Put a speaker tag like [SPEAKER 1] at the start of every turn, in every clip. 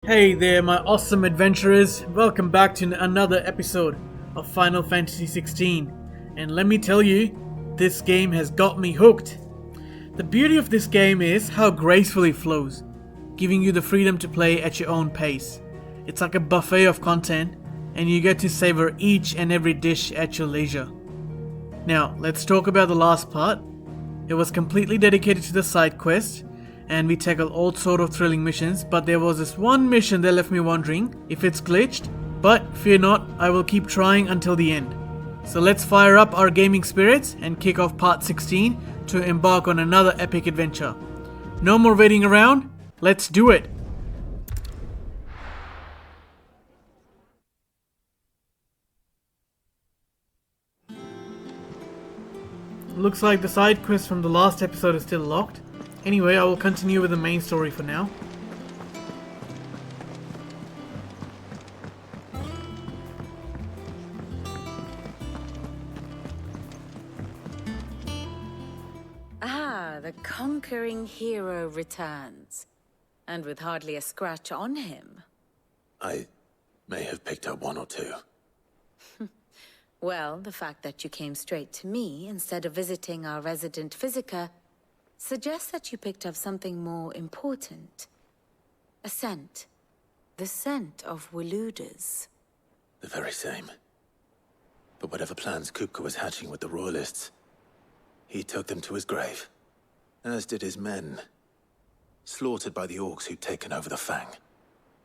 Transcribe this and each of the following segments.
[SPEAKER 1] Hey there, my awesome adventurers. Welcome back to another episode of Final Fantasy XVI. And let me tell you, this game has got me hooked. The beauty of this game is how gracefully it flows, giving you the freedom to play at your own pace. It's like a buffet of content, and you get to savor each and every dish at your leisure. Now, let's talk about the last part. It was completely dedicated to the side quest, and we tackled all sort of thrilling missions, but there was this one mission that left me wondering if it's glitched, but fear not, I will keep trying until the end. So let's fire up our gaming spirits and kick off part 16 to embark on another epic adventure. No more waiting around, let's do it! Looks like the side quest from the last episode is still locked. Anyway, I will continue with the main story for now.
[SPEAKER 2] The conquering hero returns. And with hardly a scratch on him.
[SPEAKER 3] I may have picked up one or two.
[SPEAKER 2] Well, the fact that you came straight to me instead of visiting our resident physiker suggests that you picked up something more important. A scent. The scent of Waludas.
[SPEAKER 3] The very same. But whatever plans Kupka was hatching with the Royalists, he took them to his grave. As did his men. Slaughtered by the orcs who'd taken over the Fang.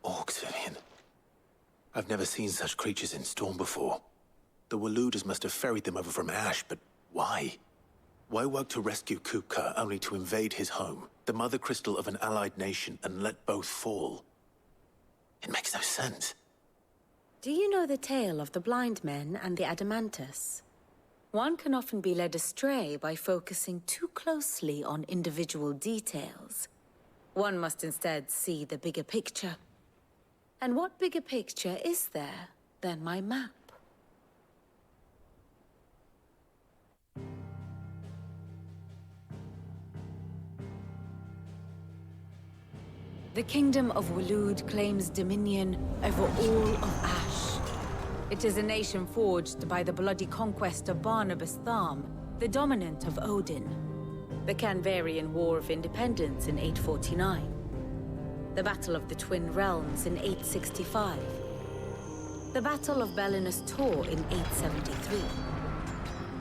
[SPEAKER 3] Orcs, Vivian. I've never seen such creatures in Storm before. The Waludas must have ferried them over from Ash, but why? Why work to rescue Kupka only to invade his home, the mother crystal of an allied nation, and let both fall? It makes no sense.
[SPEAKER 2] Do you know the tale of the blind men and the Adamantus? One can often be led astray by focusing too closely on individual details. One must instead see the bigger picture. And what bigger picture is there than my map? The Kingdom of Waloed claims dominion over all of Ash. It is a nation forged by the bloody conquest of Barnabas Tharm, the dominant of Odin. The Canvarian War of Independence in 849. The Battle of the Twin Realms in 865. The Battle of Belinus Tor in 873.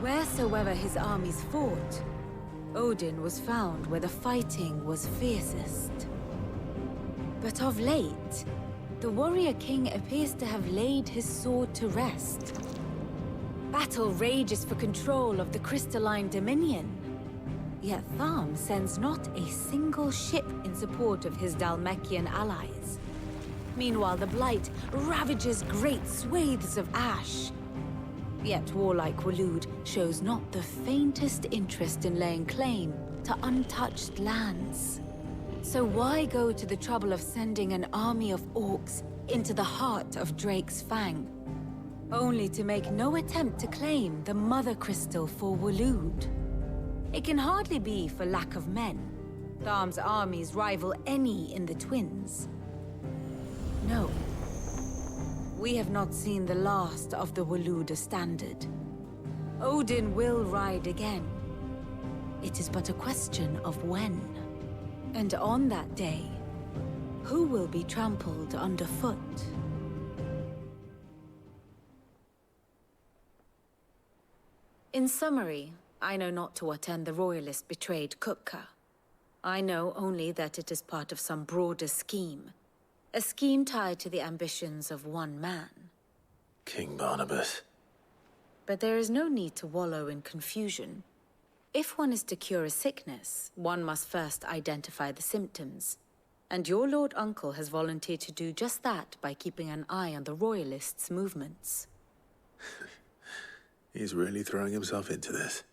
[SPEAKER 2] Wheresoever his armies fought, Odin was found where the fighting was fiercest. But of late, the warrior king appears to have laid his sword to rest. Battle rages for control of the crystalline dominion. Yet Tharm sends not a single ship in support of his Dhalmekian allies. Meanwhile, the Blight ravages great swathes of Ash. Yet warlike Waloed shows not the faintest interest in laying claim to untouched lands. So why go to the trouble of sending an army of orcs into the heart of Drake's Fang, only to make no attempt to claim the Mother Crystal for Waloed? It can hardly be for lack of men. Tharm's armies rival any in the Twins. No. We have not seen the last of the Waluda standard. Odin will ride again. It is but a question of when. And on that day, who will be trampled underfoot? In summary, I know not to what end the Royalist betrayed Kupka. I know only that it is part of some broader scheme. A scheme tied to the ambitions of one man.
[SPEAKER 3] King Barnabas.
[SPEAKER 2] But there is no need to wallow in confusion. If one is to cure a sickness, one must first identify the symptoms. And your Lord Uncle has volunteered to do just that by keeping an eye on the Royalists' movements.
[SPEAKER 3] He's really throwing himself into this.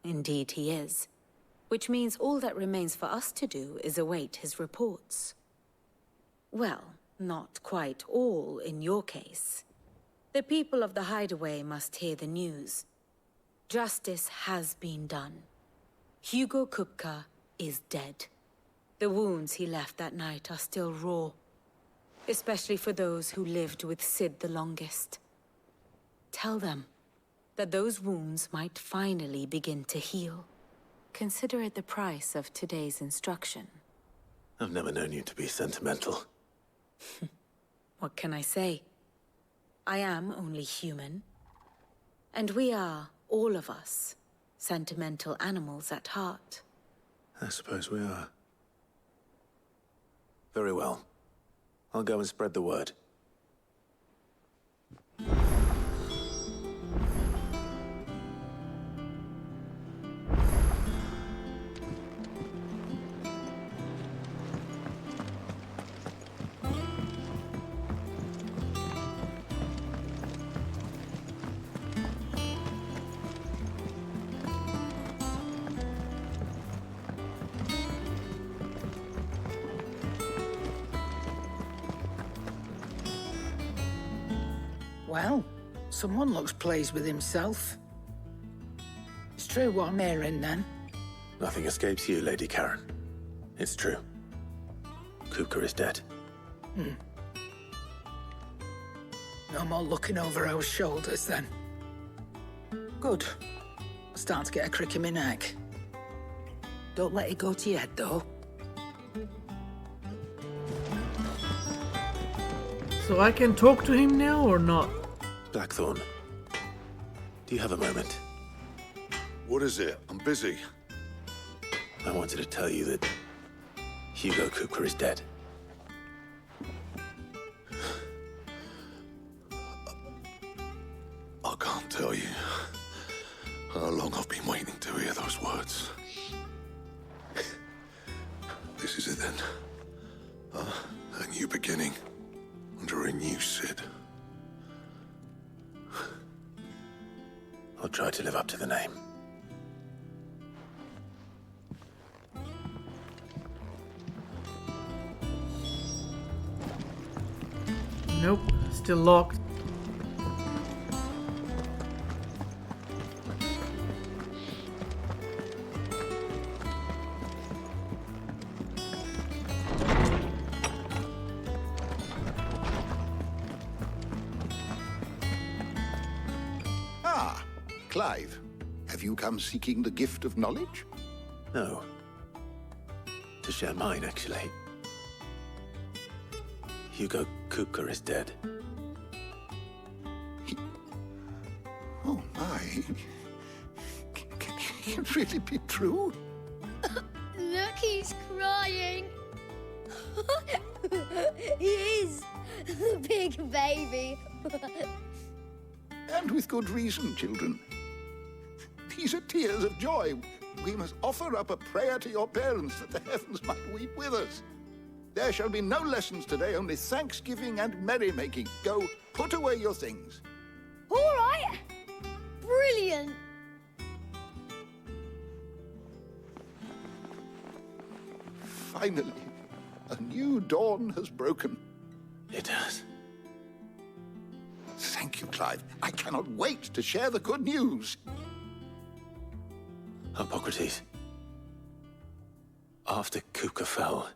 [SPEAKER 2] Indeed he is. Which means all that remains for us to do is await his reports. Well, not quite all in your case. The people of the Hideaway must hear the news. Justice has been done. Hugo Kupka is dead. The wounds he left that night are still raw, especially for those who lived with Sid the longest. Tell them that those wounds might finally begin to heal. Consider it the price of today's instruction.
[SPEAKER 3] I've never known you to be sentimental.
[SPEAKER 2] What can I say? I am only human. And we are, all of us, sentimental animals at heart.
[SPEAKER 3] I suppose we are. Very well. I'll go and spread the word.
[SPEAKER 4] Well, someone looks pleased with himself. It's true what I'm hearing, then.
[SPEAKER 3] Nothing escapes you, Lady Karen. It's true. Kupka is dead.
[SPEAKER 4] No more looking over our shoulders, then. Good. I'm starting to get a crick in my neck. Don't let it go to your head, though.
[SPEAKER 1] So I can talk to him now or not?
[SPEAKER 3] Blackthorn, do you have a moment?
[SPEAKER 5] What is it? I'm busy.
[SPEAKER 3] I wanted to tell you that Hugo Kupka is dead.
[SPEAKER 5] I can't tell you how long I've been waiting to hear those words. This is it then. A new beginning under a new Sid.
[SPEAKER 3] I'll try to live up to the name.
[SPEAKER 1] Nope, still locked.
[SPEAKER 6] Clive, have you come seeking the gift of knowledge?
[SPEAKER 3] No. To share mine, actually. Hugo Kupka is dead.
[SPEAKER 6] Oh, my. Can it really be true?
[SPEAKER 7] Look, he's crying. He is. Big baby.
[SPEAKER 6] And with good reason, children. These are tears of joy. We must offer up a prayer to your parents that the heavens might weep with us. There shall be no lessons today, only thanksgiving and merrymaking. Go, put away your things.
[SPEAKER 7] All right. Brilliant.
[SPEAKER 6] Finally, a new dawn has broken.
[SPEAKER 3] It has.
[SPEAKER 6] Thank you, Clive. I cannot wait to share the good news.
[SPEAKER 3] Hippocrates. After Kupka fell,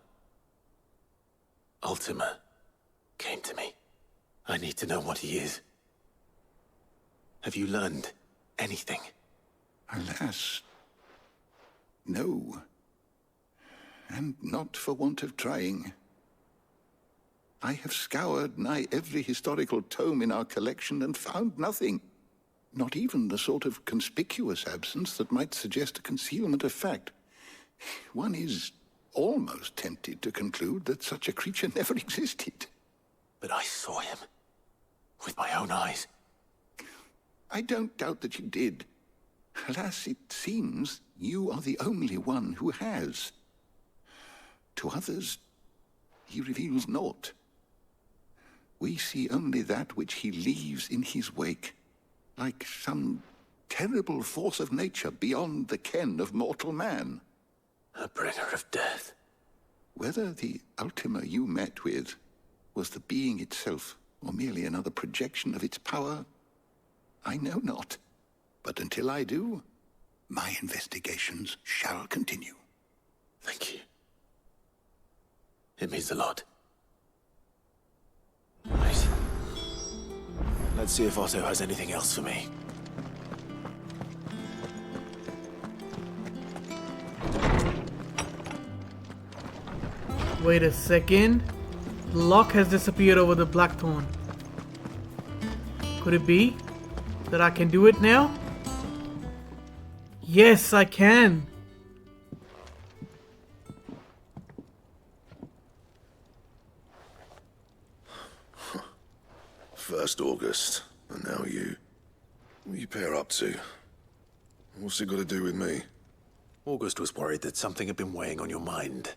[SPEAKER 3] Ultima came to me. I need to know what he is. Have you learned anything?
[SPEAKER 6] Alas, no. And not for want of trying. I have scoured nigh every historical tome in our collection and found nothing. Not even the sort of conspicuous absence that might suggest a concealment of fact. One is almost tempted to conclude that such a creature never existed.
[SPEAKER 3] But I saw him. With my own eyes.
[SPEAKER 6] I don't doubt that you did. Alas, it seems you are the only one who has. To others, he reveals naught. We see only that which he leaves in his wake, like some terrible force of nature beyond the ken of mortal man.
[SPEAKER 3] A bringer of death.
[SPEAKER 6] Whether the Ultima you met with was the being itself, or merely another projection of its power, I know not. But until I do, my investigations shall continue.
[SPEAKER 3] Thank you. It means a lot. Let's see if Otto has anything else for me.
[SPEAKER 1] Wait a second. The lock has disappeared over the blackthorn. Could it be that I can do it now? Yes, I can.
[SPEAKER 5] First August, and now you. What are you pair up to? What's it got to do with me?
[SPEAKER 3] August was worried that something had been weighing on your mind.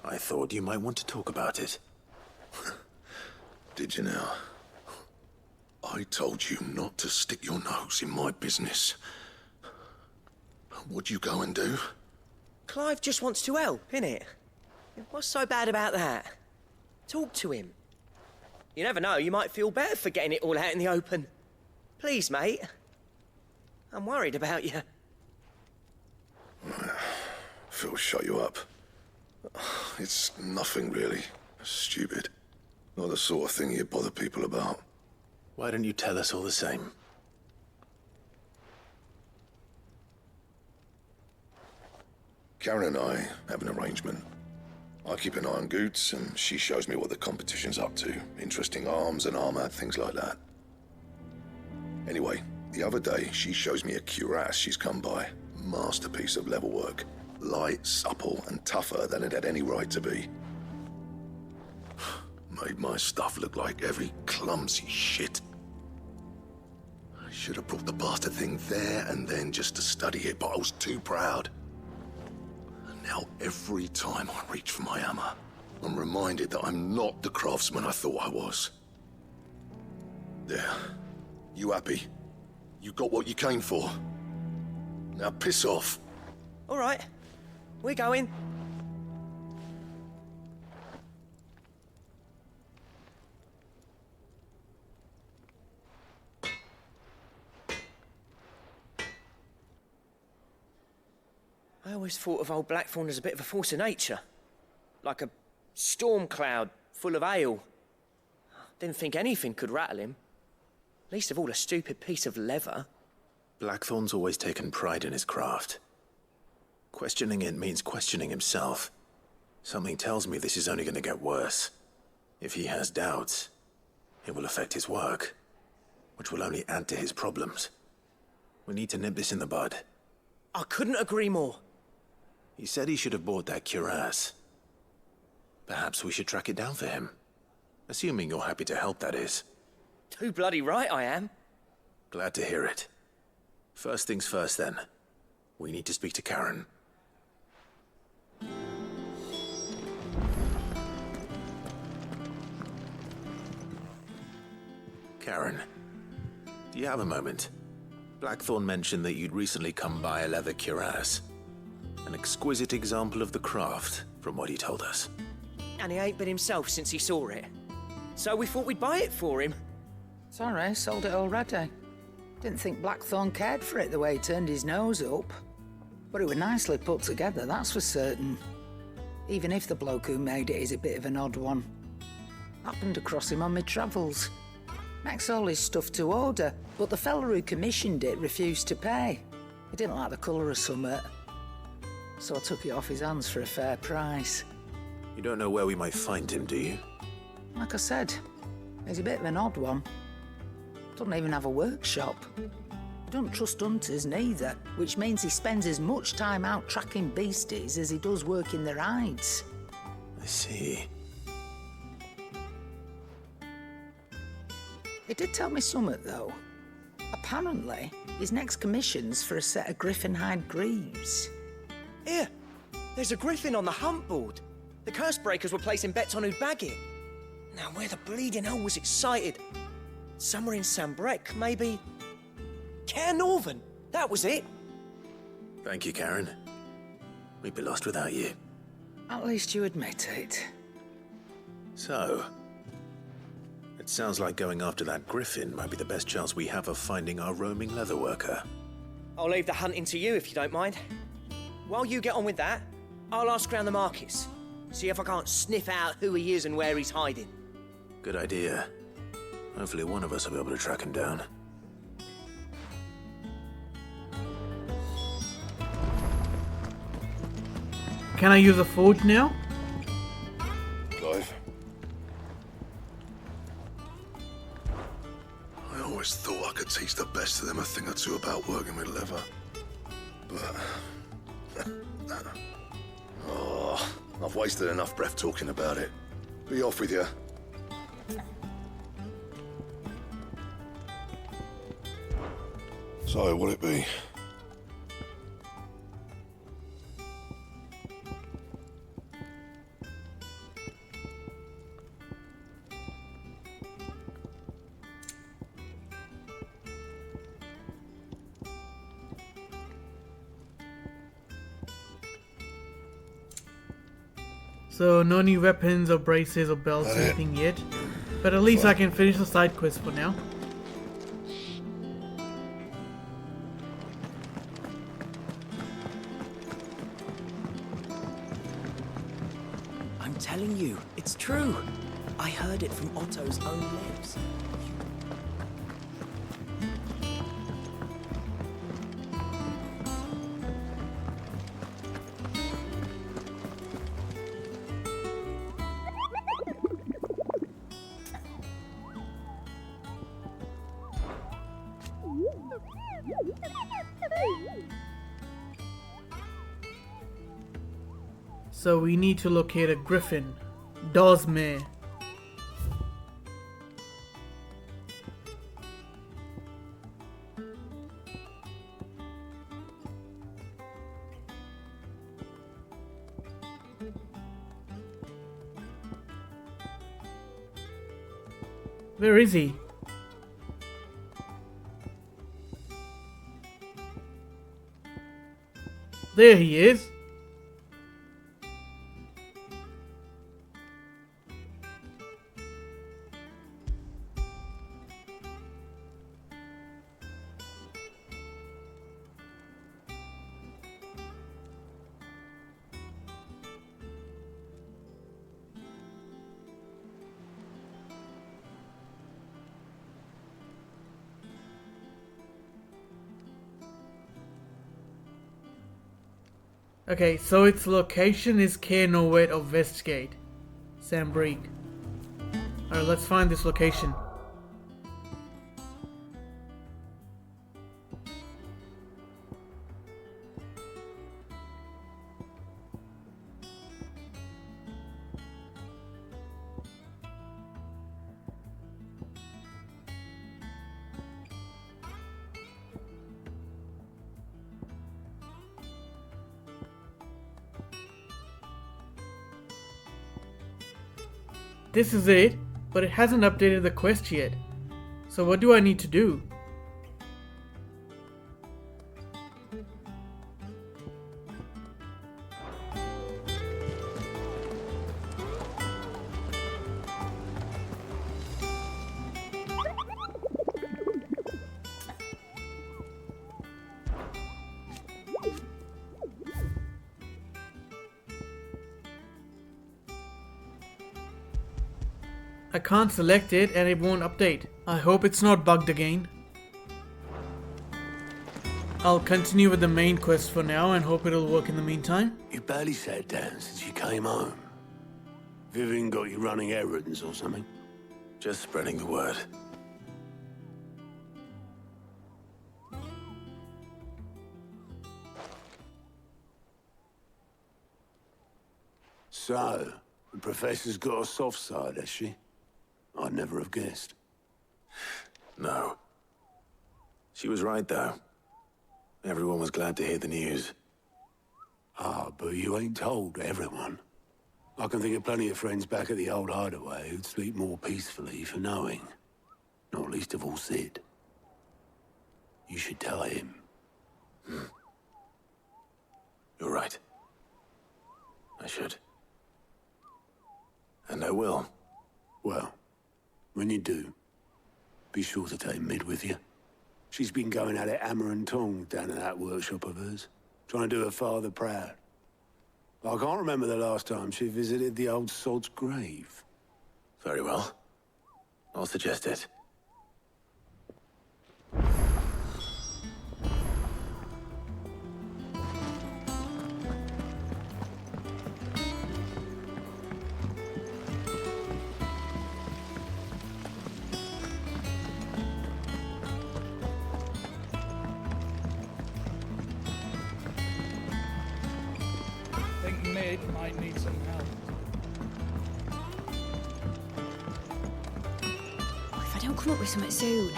[SPEAKER 3] I thought you might want to talk about it.
[SPEAKER 5] Did you now? I told you not to stick your nose in my business. What'd you go and do?
[SPEAKER 8] Clive just wants to help, innit? What's so bad about that? Talk to him. You never know, you might feel better for getting it all out in the open. Please, mate. I'm worried about you.
[SPEAKER 5] Phil shut you up. It's nothing really. Stupid. Not the sort of thing you bother people about.
[SPEAKER 3] Why don't you tell us all the same?
[SPEAKER 5] Karen and I have an arrangement. I keep an eye on Goots, and she shows me what the competition's up to. Interesting arms and armor, things like that. Anyway, the other day, she shows me a cuirass she's come by. Masterpiece of level work. Light, supple, and tougher than it had any right to be. Made my stuff look like every clumsy shit. I should have brought the bastard thing there and then just to study it, but I was too proud. And now every time I reach for my hammer, I'm reminded that I'm not the craftsman I thought I was. There. You happy? You got what you came for. Now piss off.
[SPEAKER 8] All right, we're going. I always thought of old Blackthorn as a bit of a force of nature. Like a storm cloud full of hail. Didn't think anything could rattle him. Least of all a stupid piece of leather.
[SPEAKER 3] Blackthorn's always taken pride in his craft. Questioning it means questioning himself. Something tells me this is only going to get worse. If he has doubts, it will affect his work, which will only add to his problems. We need to nip this in the bud.
[SPEAKER 8] I couldn't agree more.
[SPEAKER 3] He said he should have bought that cuirass. Perhaps we should track it down for him. Assuming you're happy to help, that is.
[SPEAKER 8] Too bloody right I am.
[SPEAKER 3] Glad to hear it. First things first, then. We need to speak to Karen. Karen, do you have a moment? Blackthorn mentioned that you'd recently come by a leather cuirass. An exquisite example of the craft, from what he told us.
[SPEAKER 8] And he ain't been himself since he saw it. So we thought we'd buy it for him.
[SPEAKER 4] Sorry, sold it already. Didn't think Blackthorn cared for it the way he turned his nose up. But it was nicely put together, that's for certain. Even if the bloke who made it is a bit of an odd one. Happened across him on my travels. Makes all his stuff to order, but the fella who commissioned it refused to pay. He didn't like the colour of summit. So I took it off his hands for a fair price.
[SPEAKER 3] You don't know where we might find him, do you?
[SPEAKER 4] Like I said, he's a bit of an odd one. Doesn't even have a workshop. He don't trust hunters neither, which means he spends as much time out tracking beasties as he does working their hides.
[SPEAKER 3] I see.
[SPEAKER 4] He did tell me something, though. Apparently, his next commission's for a set of griffin hide greaves.
[SPEAKER 8] Here, there's a griffin on the hunt board. The curse breakers were placing bets on who'd bag it. Now, where the bleeding hell was it sighted? Somewhere in Sambrec, maybe? Caer Northern, that was it.
[SPEAKER 3] Thank you, Karen. We'd be lost without you.
[SPEAKER 4] At least you admit it.
[SPEAKER 3] So, it sounds like going after that griffin might be the best chance we have of finding our roaming leatherworker.
[SPEAKER 8] I'll leave the hunting to you if you don't mind. While you get on with that, I'll ask around the markets. See if I can't sniff out who he is and where he's hiding.
[SPEAKER 3] Good idea. Hopefully one of us will be able to track him down.
[SPEAKER 1] Can I use a forge now?
[SPEAKER 5] Clive? I always thought I could teach the best of them a thing or two about working with leather. But... oh, I've wasted enough breath talking about it. Be off with you. So, will it be?
[SPEAKER 1] So no new weapons or braces or belts or anything yet. But at least I can finish the side quest for now.
[SPEAKER 8] I'm telling you, it's true. I heard it from Otto's own lips.
[SPEAKER 1] So we need to locate a griffin. Dosme. Where is he? There he is. Okay, so its location is Caer Norwet of Westgate, Sambreek. Alright, let's find this location. This is it, but it hasn't updated the quest yet. So what do I need to do? I can't select it and it won't update. I hope it's not bugged again. I'll continue with the main quest for now and hope it'll work in the meantime.
[SPEAKER 9] You barely sat down since you came home. Vivian got you running errands or something?
[SPEAKER 3] Just spreading the word.
[SPEAKER 9] So, the Professor's got a soft side, has she? I'd never have guessed.
[SPEAKER 3] No. She was right, though. Everyone was glad to hear the news.
[SPEAKER 9] Ah, but you ain't told everyone. I can think of plenty of friends back at the old hideaway who'd sleep more peacefully for knowing. Not least of all Sid. You should tell him.
[SPEAKER 3] You're right. I should. And I will.
[SPEAKER 9] Well, when you do, be sure to take Mid with you. She's been going at it hammer and tongs down in that workshop of hers, trying to do her father proud. I can't remember the last time she visited the old sod's grave.
[SPEAKER 3] Very well. I'll suggest it.
[SPEAKER 1] Sid might need some help.
[SPEAKER 10] If I don't come up with something soon.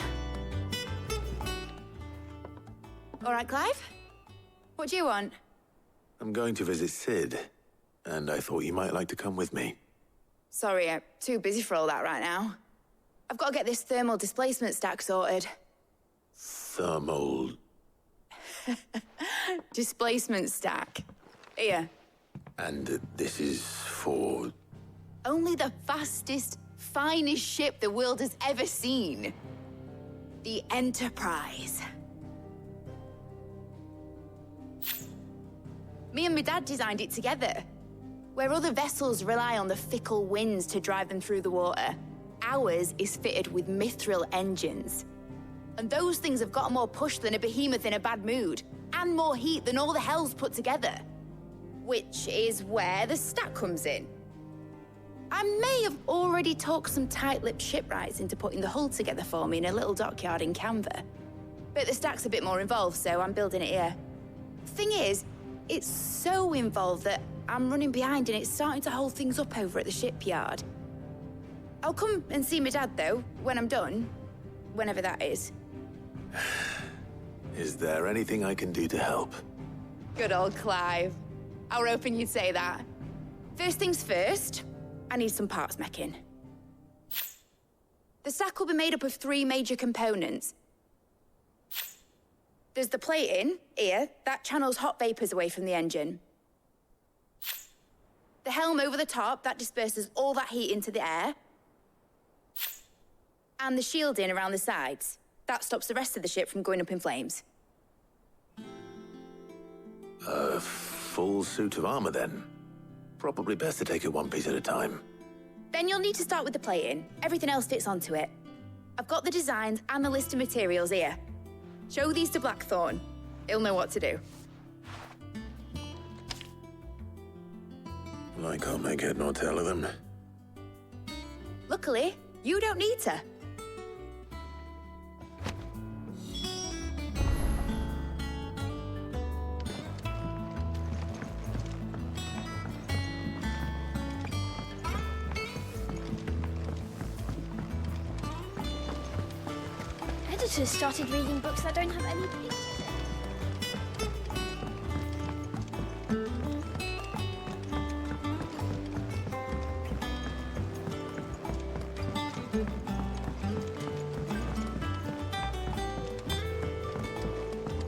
[SPEAKER 10] All right, Clive? What do you want?
[SPEAKER 3] I'm going to visit Sid, and I thought you might like to come with me.
[SPEAKER 10] Sorry, I'm too busy for all that right now. I've got to get this thermal displacement stack sorted.
[SPEAKER 3] Thermal...
[SPEAKER 10] Displacement stack. Here.
[SPEAKER 3] And this is for...
[SPEAKER 10] Only the fastest, finest ship the world has ever seen. The Enterprise. Me and my dad designed it together. Where other vessels rely on the fickle winds to drive them through the water, ours is fitted with mithril engines. And those things have got more push than a behemoth in a bad mood, and more heat than all the hells put together. Which is where the stack comes in. I may have already talked some tight-lipped shipwrights into putting the hull together for me in a little dockyard in Canva. But the stack's a bit more involved, so I'm building it here. Thing is, it's so involved that I'm running behind and it's starting to hold things up over at the shipyard. I'll come and see my dad, though, when I'm done. Whenever that is.
[SPEAKER 3] Is there anything I can do to help?
[SPEAKER 10] Good old Clive. I were hoping you'd say that. First things first, I need some parts meching. The stack will be made up of 3 major components. There's the plating, here, that channels hot vapors away from the engine. The helm over the top, that disperses all that heat into the air. And the shielding around the sides. That stops the rest of the ship from going up in flames.
[SPEAKER 3] A full suit of armor, then? Probably best to take it one piece at a time.
[SPEAKER 10] Then you'll need to start with the plating. Everything else fits onto it. I've got the designs and the list of materials here. Show these to Blackthorn. He'll know what to do.
[SPEAKER 3] Well, I can't make head nor tail of them.
[SPEAKER 10] Luckily, you don't need to.
[SPEAKER 7] Editors started reading books that don't have any pictures in.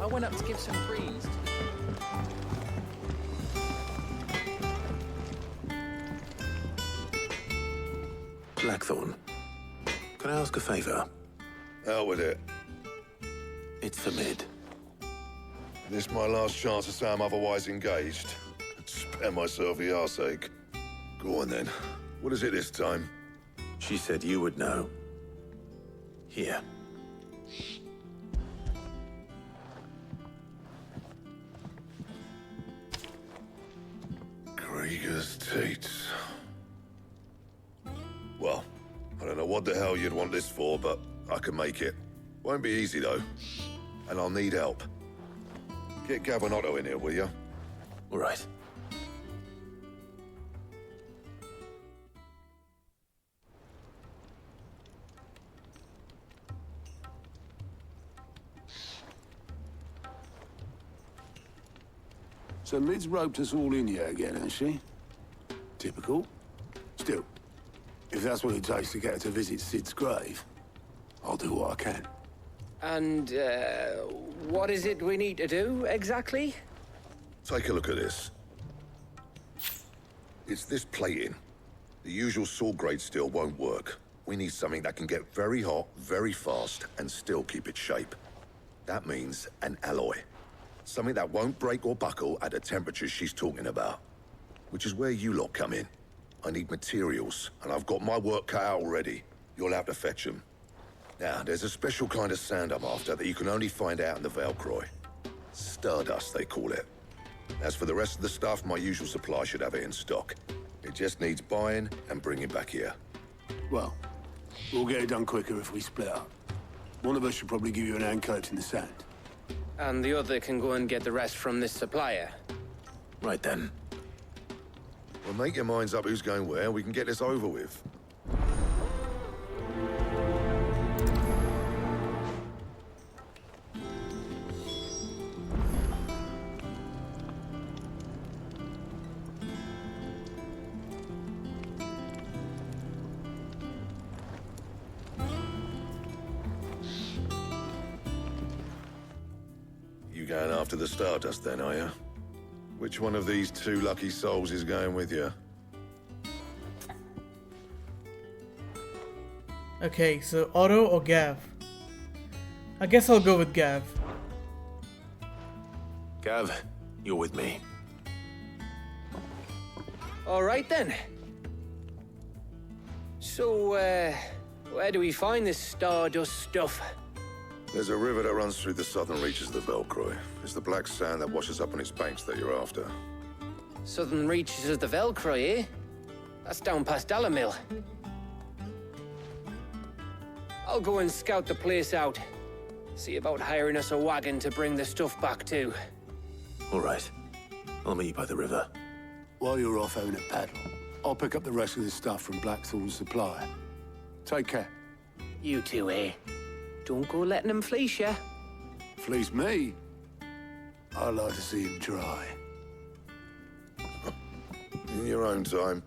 [SPEAKER 8] I went up to give some greens.
[SPEAKER 3] Blackthorn, can I ask a favor?
[SPEAKER 5] Out with it.
[SPEAKER 3] It's for Mid.
[SPEAKER 5] This my last chance to say I'm otherwise engaged. Spare myself the arseache. Go on then. What is it this time?
[SPEAKER 3] She said you would know. Here.
[SPEAKER 5] Krieger's teats. Well, I don't know what the hell you'd want this for, but I can make it. Won't be easy, though. And I'll need help. Get Gavin in here, will you?
[SPEAKER 3] All right.
[SPEAKER 9] So Mid's roped us all in here again, hasn't she? Typical. Still, if that's what it takes to get her to visit Sid's grave, I'll do what I can.
[SPEAKER 8] And, what is it we need to do, exactly?
[SPEAKER 5] Take a look at this. It's this plating. The usual sword-grade steel won't work. We need something that can get very hot, very fast, and still keep its shape. That means an alloy. Something that won't break or buckle at the temperatures she's talking about. Which is where you lot come in. I need materials, and I've got my work cut out already. You'll have to fetch them. Now, there's a special kind of sand I'm after that you can only find out in the Valcroy. Stardust, they call it. As for the rest of the stuff, my usual supply should have it in stock. It just needs buying and bringing back here.
[SPEAKER 9] Well, we'll get it done quicker if we split up. One of us should probably give you an hand coat in the sand.
[SPEAKER 8] And the other can go and get the rest from this supplier.
[SPEAKER 3] Right then.
[SPEAKER 5] Well, make your minds up who's going where, and we can get this over with. You going after the Stardust then, are you? Which one of these two lucky souls is going with you?
[SPEAKER 1] Okay, so Otto or Gav? I guess I'll go with Gav.
[SPEAKER 3] Gav, you're with me.
[SPEAKER 8] All right then. So, where do we find this Stardust stuff?
[SPEAKER 5] There's a river that runs through the southern reaches of the Velcroy. It's the black sand that washes up on its banks that you're after.
[SPEAKER 8] Southern reaches of the Velcroy, eh? That's down past Dalamil. I'll go and scout the place out. See about hiring us a wagon to bring the stuff back to.
[SPEAKER 3] All right. I'll meet you by the river.
[SPEAKER 9] While you're off having a paddle, I'll pick up the rest of the stuff from Blackthorn's supply. Take care.
[SPEAKER 8] You two, eh? Don't go letting them fleece ya.
[SPEAKER 9] Fleece me? I'd like to see him try.
[SPEAKER 5] In your own time.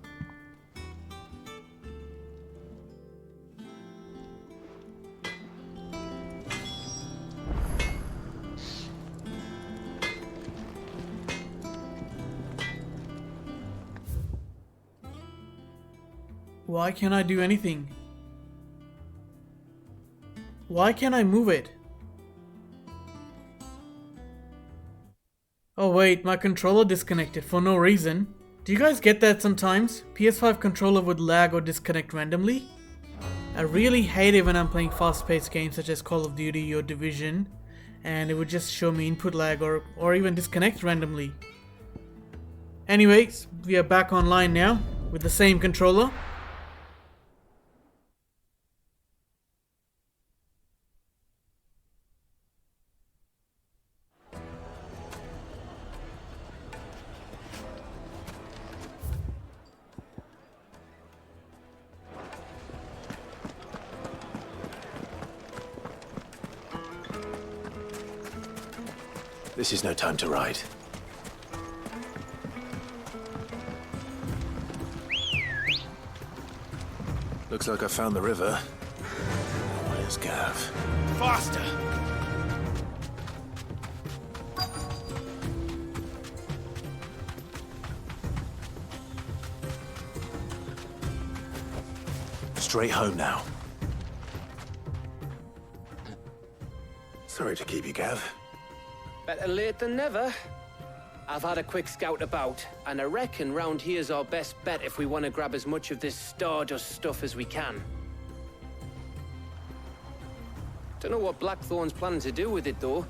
[SPEAKER 1] Why can't I do anything? Why can't I move it? Oh wait, my controller disconnected for no reason. Do you guys get that sometimes? PS5 controller would lag or disconnect randomly? I really hate it when I'm playing fast-paced games such as Call of Duty or Division, and it would just show me input lag or even disconnect randomly. Anyways, we are back online now with the same controller.
[SPEAKER 3] This is no time to ride. Looks like I found the river. Where's Gav?
[SPEAKER 8] Faster!
[SPEAKER 3] Straight home now. Sorry to keep you, Gav.
[SPEAKER 8] Better late than never. I've had a quick scout about, and I reckon round here's our best bet if we want to grab as much of this Stardust stuff as we can. Don't know what Blackthorn's planning to do with it, though.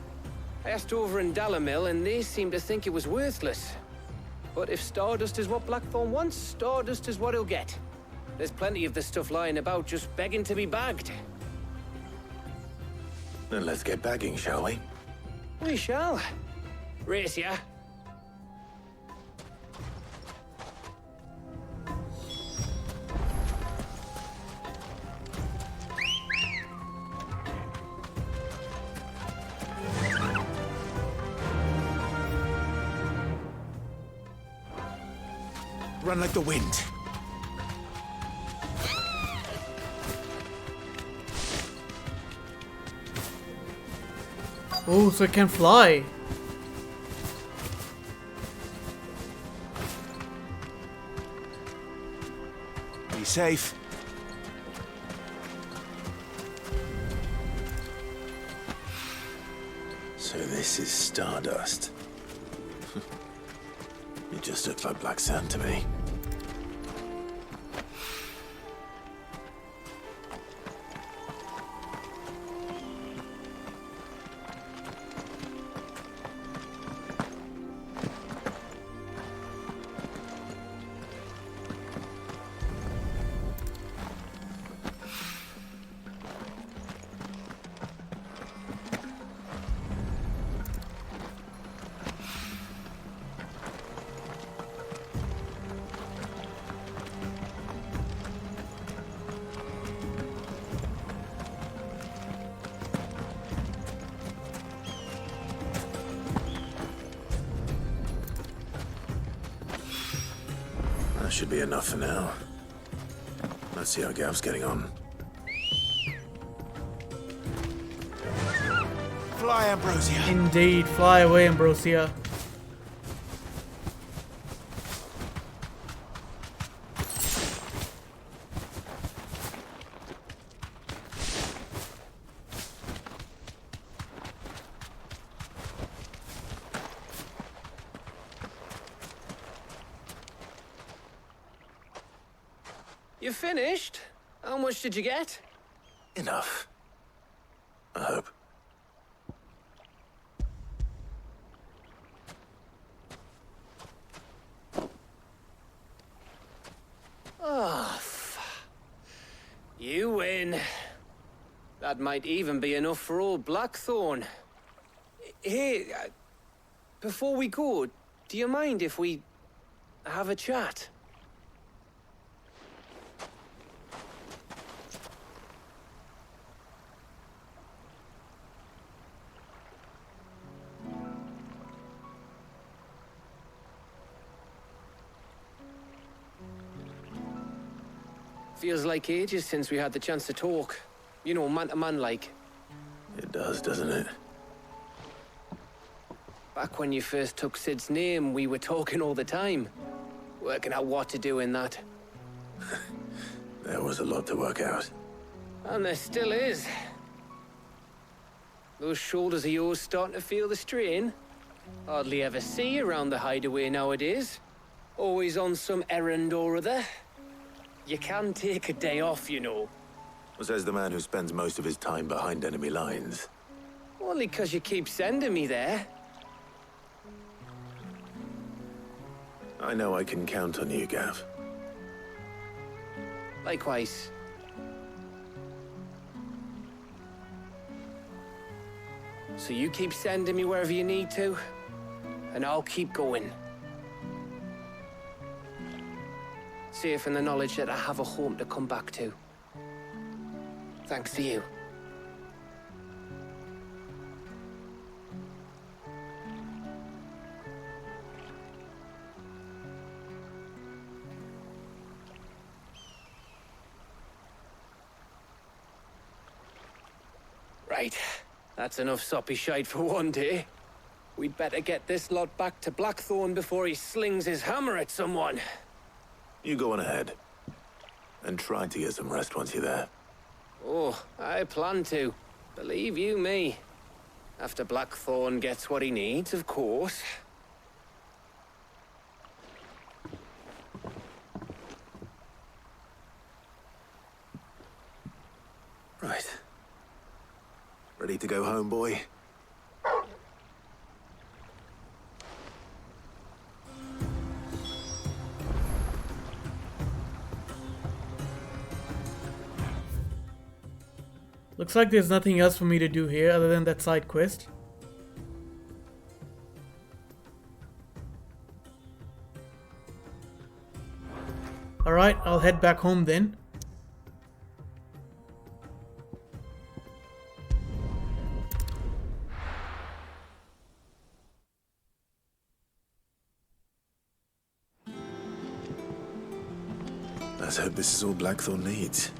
[SPEAKER 8] I asked over in Dalamil, and they seem to think it was worthless. But if Stardust is what Blackthorn wants, Stardust is what he'll get. There's plenty of this stuff lying about, just begging to be bagged.
[SPEAKER 3] Then let's get bagging, shall we?
[SPEAKER 8] We shall. Race ya.
[SPEAKER 3] Run like the wind.
[SPEAKER 1] Oh, so it can fly.
[SPEAKER 3] Be safe. So this is Stardust. It just looks like black sand to me. That should be enough for now. Let's see how Gav's getting on.
[SPEAKER 11] Fly, Ambrosia.
[SPEAKER 1] Indeed, fly away, Ambrosia.
[SPEAKER 12] You finished? How much did you get?
[SPEAKER 3] Enough. I hope.
[SPEAKER 12] Oh, you win. That might even be enough for old Blackthorn. Hey, before we go, do you mind if we have a chat? Feels like ages since we had the chance to talk. You know, man to man like.
[SPEAKER 3] It does, doesn't it?
[SPEAKER 12] Back when you first took Sid's name, we were talking all the time. Working out what to do in that.
[SPEAKER 3] There was a lot to work out.
[SPEAKER 12] And there still is. Those shoulders of yours starting to feel the strain. Hardly ever see you around the hideaway nowadays. Always on some errand or other. You can take a day off, you know.
[SPEAKER 3] Says the man who spends most of his time behind enemy lines.
[SPEAKER 12] Only 'cause you keep sending me there.
[SPEAKER 3] I know I can count on you, Gav.
[SPEAKER 12] Likewise. So you keep sending me wherever you need to, and I'll keep going. Safe in the knowledge that I have a home to come back to. Thanks to you. Right. That's enough soppy shite for one day. We'd better get this lot back to Blackthorn before he slings his hammer at someone.
[SPEAKER 3] You go on ahead. And try to get some rest once you're there.
[SPEAKER 12] Oh, I plan to. Believe you me. After Blackthorn gets what he needs, of course.
[SPEAKER 3] Right. Ready to go home, boy?
[SPEAKER 1] Looks like there's nothing else for me to do here other than that side quest. Alright, I'll head back home then.
[SPEAKER 3] Let's hope this is all Blackthorn needs.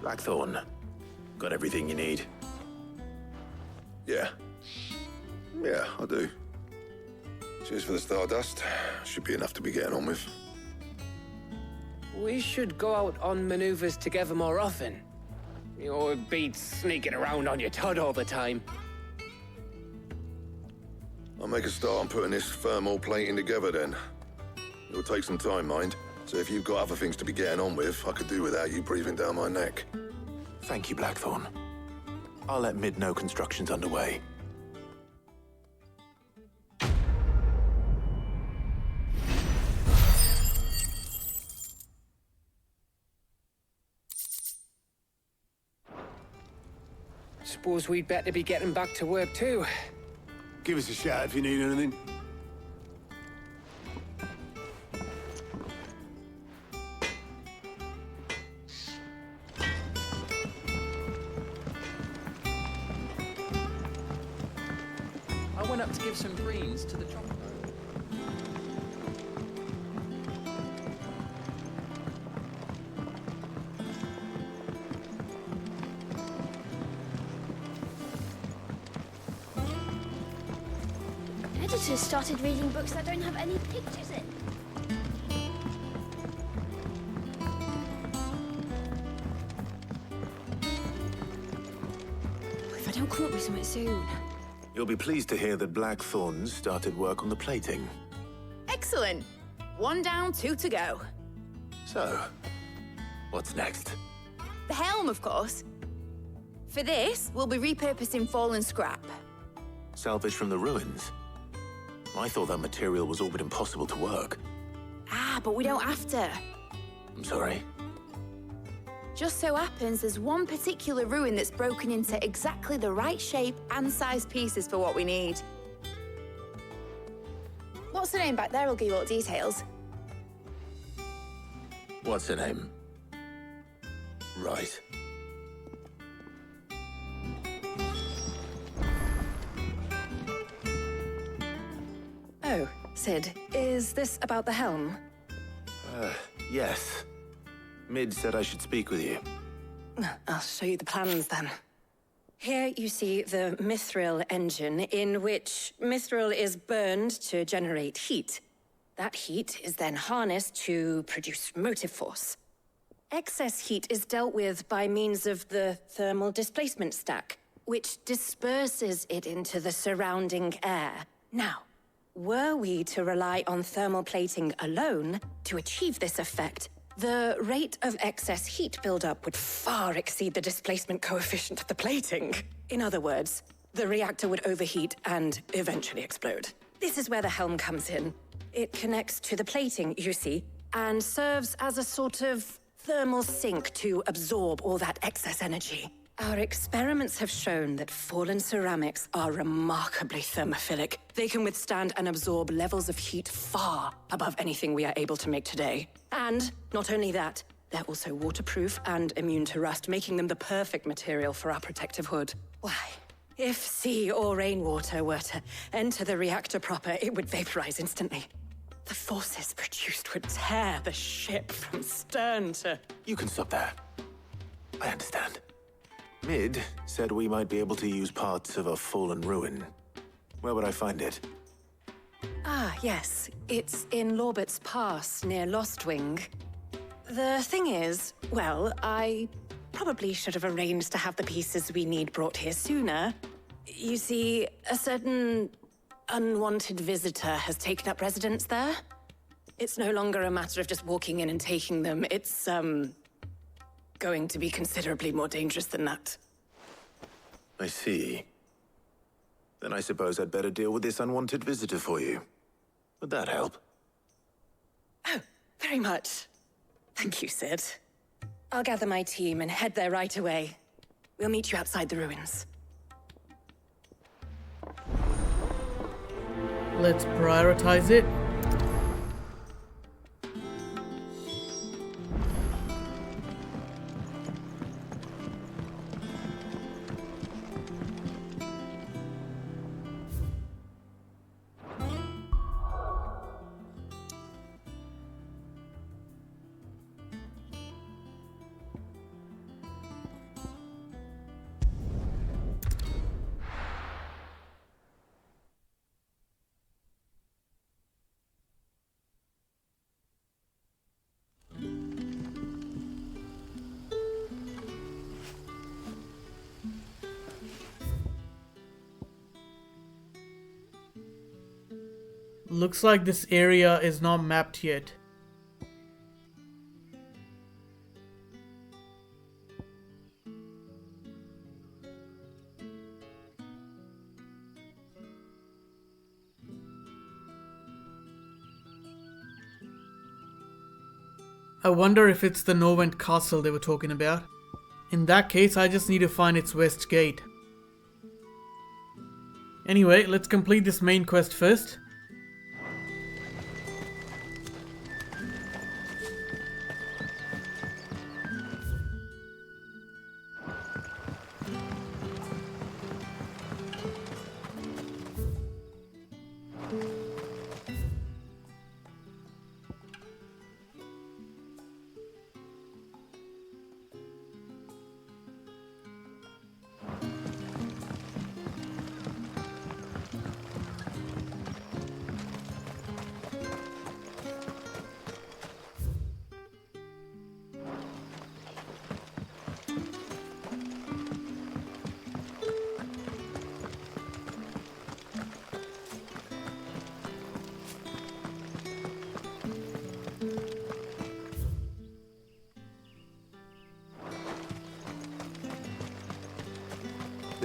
[SPEAKER 3] Blackthorn, got everything you need?
[SPEAKER 5] Yeah. Yeah, I do. Cheers for the stardust. Should be enough to be getting on with.
[SPEAKER 12] We should go out on maneuvers together more often. You know, it beats sneaking around on your Todd all the time.
[SPEAKER 5] I'll make a start on putting this thermal plating together then. It'll take some time, mind. So if you've got other things to be getting on with, I could do without you breathing down my neck.
[SPEAKER 3] Thank you, Blackthorn. I'll let Mid know construction's underway.
[SPEAKER 12] Suppose we'd better be getting back to work too.
[SPEAKER 9] Give us a shout if you need anything.
[SPEAKER 11] went up to give some greens to the chopper.
[SPEAKER 7] Editors started reading books that don't have any pictures in.
[SPEAKER 2] If I don't come up with something soon.
[SPEAKER 3] You'll be pleased to hear that Blackthorn started work on the plating.
[SPEAKER 10] Excellent. 1 down, 2 to go.
[SPEAKER 3] So, what's next?
[SPEAKER 10] The helm, of course. For this, we'll be repurposing fallen scrap.
[SPEAKER 3] Salvage from the ruins? I thought that material was all but impossible to work.
[SPEAKER 10] Ah, but we don't have to.
[SPEAKER 3] I'm sorry.
[SPEAKER 10] Just so happens there's one particular ruin that's broken into exactly the right shape and size pieces for what we need. What's the name back there? I'll give you all the details.
[SPEAKER 3] What's her name? Right.
[SPEAKER 13] Oh, Sid, is this about the helm?
[SPEAKER 3] Yes. Mid said I should speak with you.
[SPEAKER 13] I'll show you the plans then. Here you see the mithril engine, in which mithril is burned to generate heat. That heat is then harnessed to produce motive force. Excess heat is dealt with by means of the thermal displacement stack, which disperses it into the surrounding air. Now, were we to rely on thermal plating alone to achieve this effect, the rate of excess heat buildup would far exceed the displacement coefficient of the plating. In other words, the reactor would overheat and eventually explode. This is where the helm comes in. It connects to the plating, you see, and serves as a sort of thermal sink to absorb all that excess energy. Our experiments have shown that fallen ceramics are remarkably thermophilic. They can withstand and absorb levels of heat far above anything we are able to make today. And not only that, they're also waterproof and immune to rust, making them the perfect material for our protective hood. Why, if sea or rainwater were to enter the reactor proper, it would vaporize instantly. The forces produced would tear the ship from stern to...
[SPEAKER 3] You can stop there. I understand. Mid said we might be able to use parts of a fallen ruin. Where would I find it?
[SPEAKER 13] Ah, yes. It's in Lorbert's Pass, near Lostwing. The thing is, well, I probably should have arranged to have the pieces we need brought here sooner. You see, a certain unwanted visitor has taken up residence there. It's no longer a matter of just walking in and taking them. It's, going to be considerably more dangerous than that.
[SPEAKER 3] I see. Then I suppose I'd better deal with this unwanted visitor for you. Would that help?
[SPEAKER 13] Oh, very much. Thank you, Sid. I'll gather my team and head there right away. We'll meet you outside the ruins.
[SPEAKER 1] Let's prioritize it. Looks like this area is not mapped yet. I wonder if it's the Norvent Castle they were talking about. In that case, I just need to find its west gate. Anyway, let's complete this main quest first.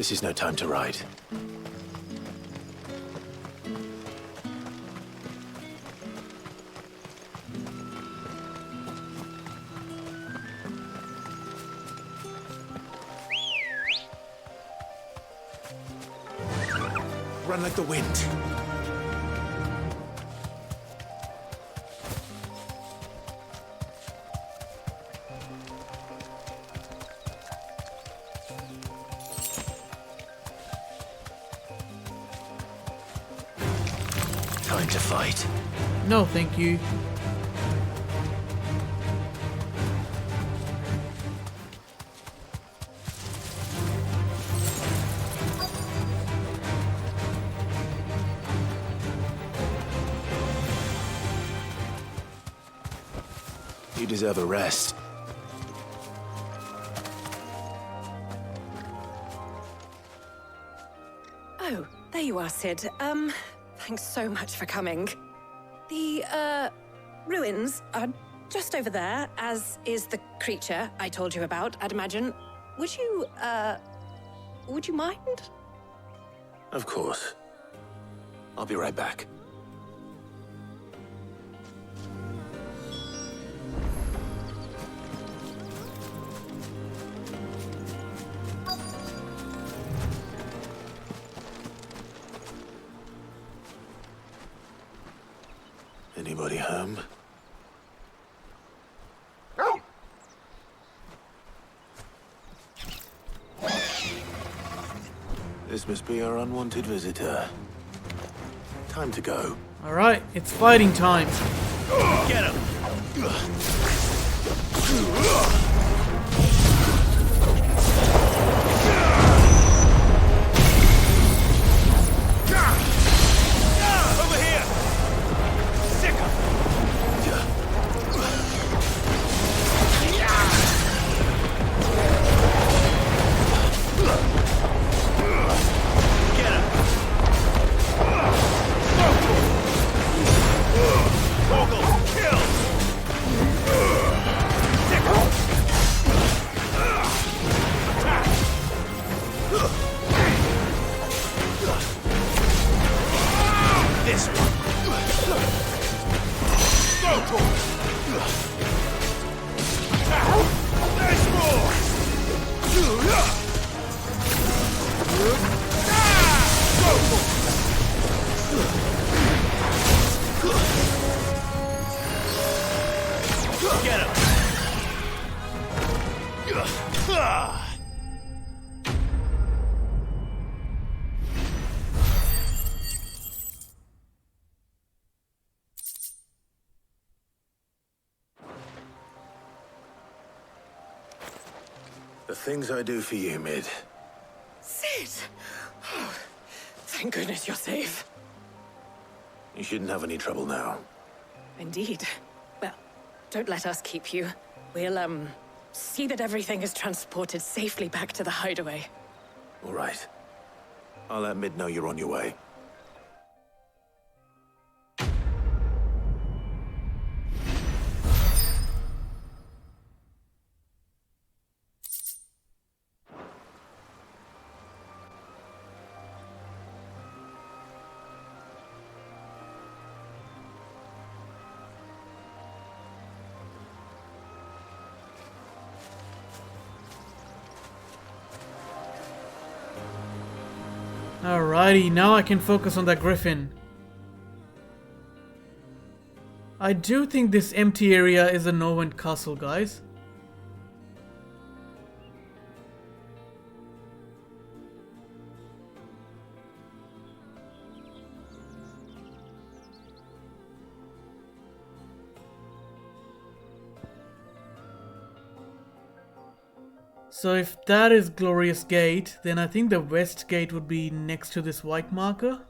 [SPEAKER 3] This is no time to write. Run like the wind. Time to fight.
[SPEAKER 1] No, thank you.
[SPEAKER 3] You deserve a rest.
[SPEAKER 13] Oh, there you are, Sid. Thanks so much for coming. The, ruins are just over there, as is the creature I told you about, I'd imagine. Would you mind?
[SPEAKER 3] Of course. I'll be right back. Anybody home? This must be our unwanted visitor. Time to go.
[SPEAKER 1] Alright, it's fighting time.
[SPEAKER 3] Get him!
[SPEAKER 14] Over here! Sick him! Get him! Vogel, kill! Sick him! Attack! This one! Vogel! Attack! There's more! Get him!
[SPEAKER 3] The things I do for you, Mid.
[SPEAKER 13] Sid! Oh, thank goodness you're safe.
[SPEAKER 3] You shouldn't have any trouble now.
[SPEAKER 13] Indeed. Well, don't let us keep you. We'll, see that everything is transported safely back to the hideaway.
[SPEAKER 3] All right. I'll let Mid know you're on your way.
[SPEAKER 1] Alrighty, now I can focus on that griffin. I do think this empty area is a Norwent castle, guys. So if that is Glorious Gate, then I think the West Gate would be next to this white marker.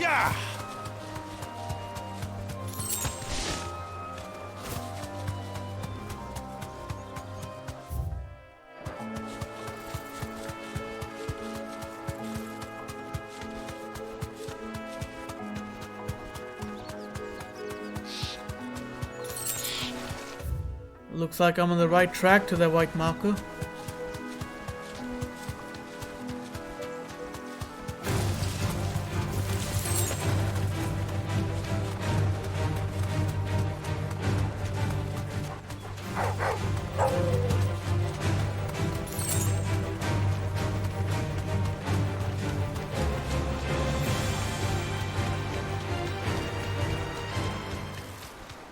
[SPEAKER 14] Yeah!
[SPEAKER 1] Looks like I'm on the right track to that white marker.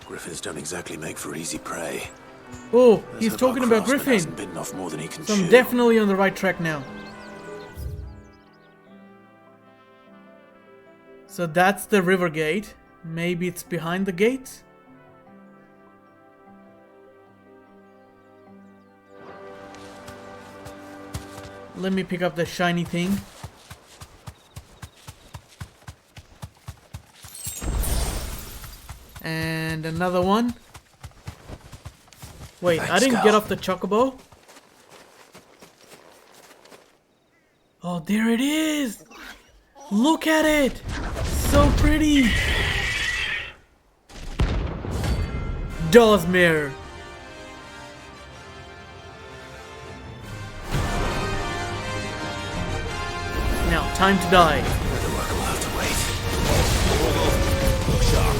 [SPEAKER 3] Griffins don't exactly make for easy prey.
[SPEAKER 1] Oh,
[SPEAKER 3] Let's
[SPEAKER 1] he's
[SPEAKER 3] hope
[SPEAKER 1] talking
[SPEAKER 3] our
[SPEAKER 1] about
[SPEAKER 3] craftsman
[SPEAKER 1] Griffin.
[SPEAKER 3] hasn't bitten off more than he can
[SPEAKER 1] So I'm
[SPEAKER 3] chew.
[SPEAKER 1] definitely on the right track now. So that's the river gate. Maybe it's behind the gate? Let me pick up the shiny thing. And another one. Wait,
[SPEAKER 3] Thanks,
[SPEAKER 1] I didn't
[SPEAKER 3] Cal.
[SPEAKER 1] get off the chocobo. Oh, there it is! Look at it! So pretty! Dawsmere! Now, time to die.
[SPEAKER 3] The work will have to wait.
[SPEAKER 14] Look sharp.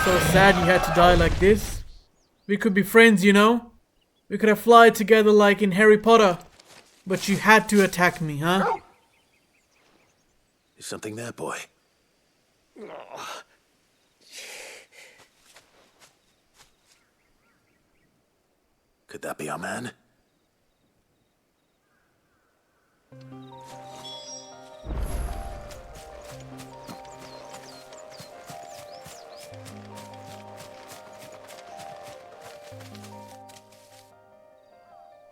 [SPEAKER 1] So sad you had to die like this. We could be friends, you know? We could have fly together like in Harry Potter. But you had to attack me, huh?
[SPEAKER 3] Is something there, boy? Could that be our man?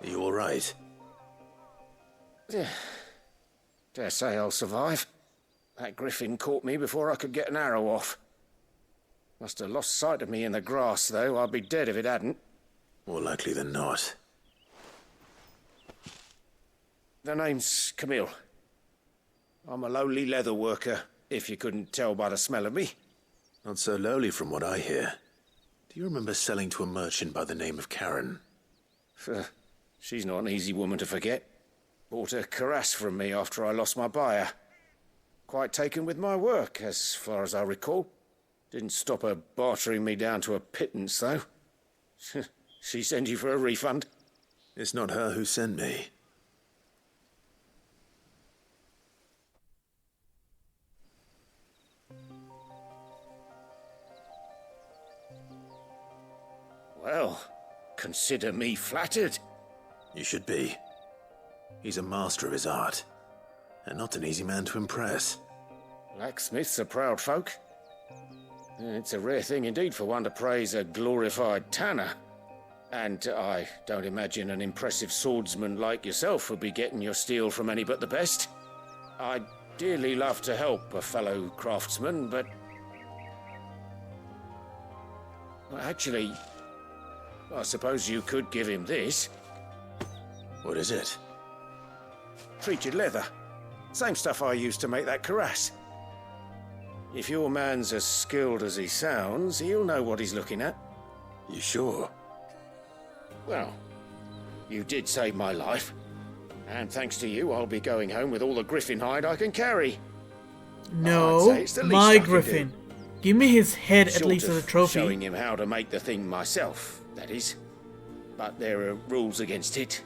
[SPEAKER 3] Are you all right?
[SPEAKER 15] Dare say I'll survive. That griffin caught me before I could get an arrow off. Must have lost sight of me in the grass, though. I'd be dead if it hadn't.
[SPEAKER 3] More likely than not.
[SPEAKER 15] the name's Camille. I'm a lowly leather worker, if you couldn't tell by the smell of me.
[SPEAKER 3] Not so lowly from what I hear. Do you remember selling to a merchant by the name of Karen?
[SPEAKER 15] She's not an easy woman to forget. Bought a cuirass from me after I lost my buyer. Quite taken with my work, as far as I recall. Didn't stop her bartering me down to a pittance, though. She sent you for a refund?
[SPEAKER 3] It's not her who sent me.
[SPEAKER 15] Well, consider me flattered.
[SPEAKER 3] You should be. He's a master of his art, and not an easy man to impress.
[SPEAKER 15] Blacksmiths are proud folk. It's a rare thing indeed for one to praise a glorified tanner. And I don't imagine an impressive swordsman like yourself would be getting your steel from any but the best. I'd dearly love to help a fellow craftsman, but... well, actually, I suppose you could give him this.
[SPEAKER 3] What is it?
[SPEAKER 15] Treated leather. Same stuff I used to make that cuirass. If your man's as skilled as he sounds, he'll know what he's looking at.
[SPEAKER 3] You sure?
[SPEAKER 15] Well, you did save my life. And thanks to you, I'll be going home with all the griffin hide I can carry.
[SPEAKER 1] No, my griffin. Give me his head at least as a trophy.
[SPEAKER 15] Showing him how to make the thing myself, that is. But there are rules against it.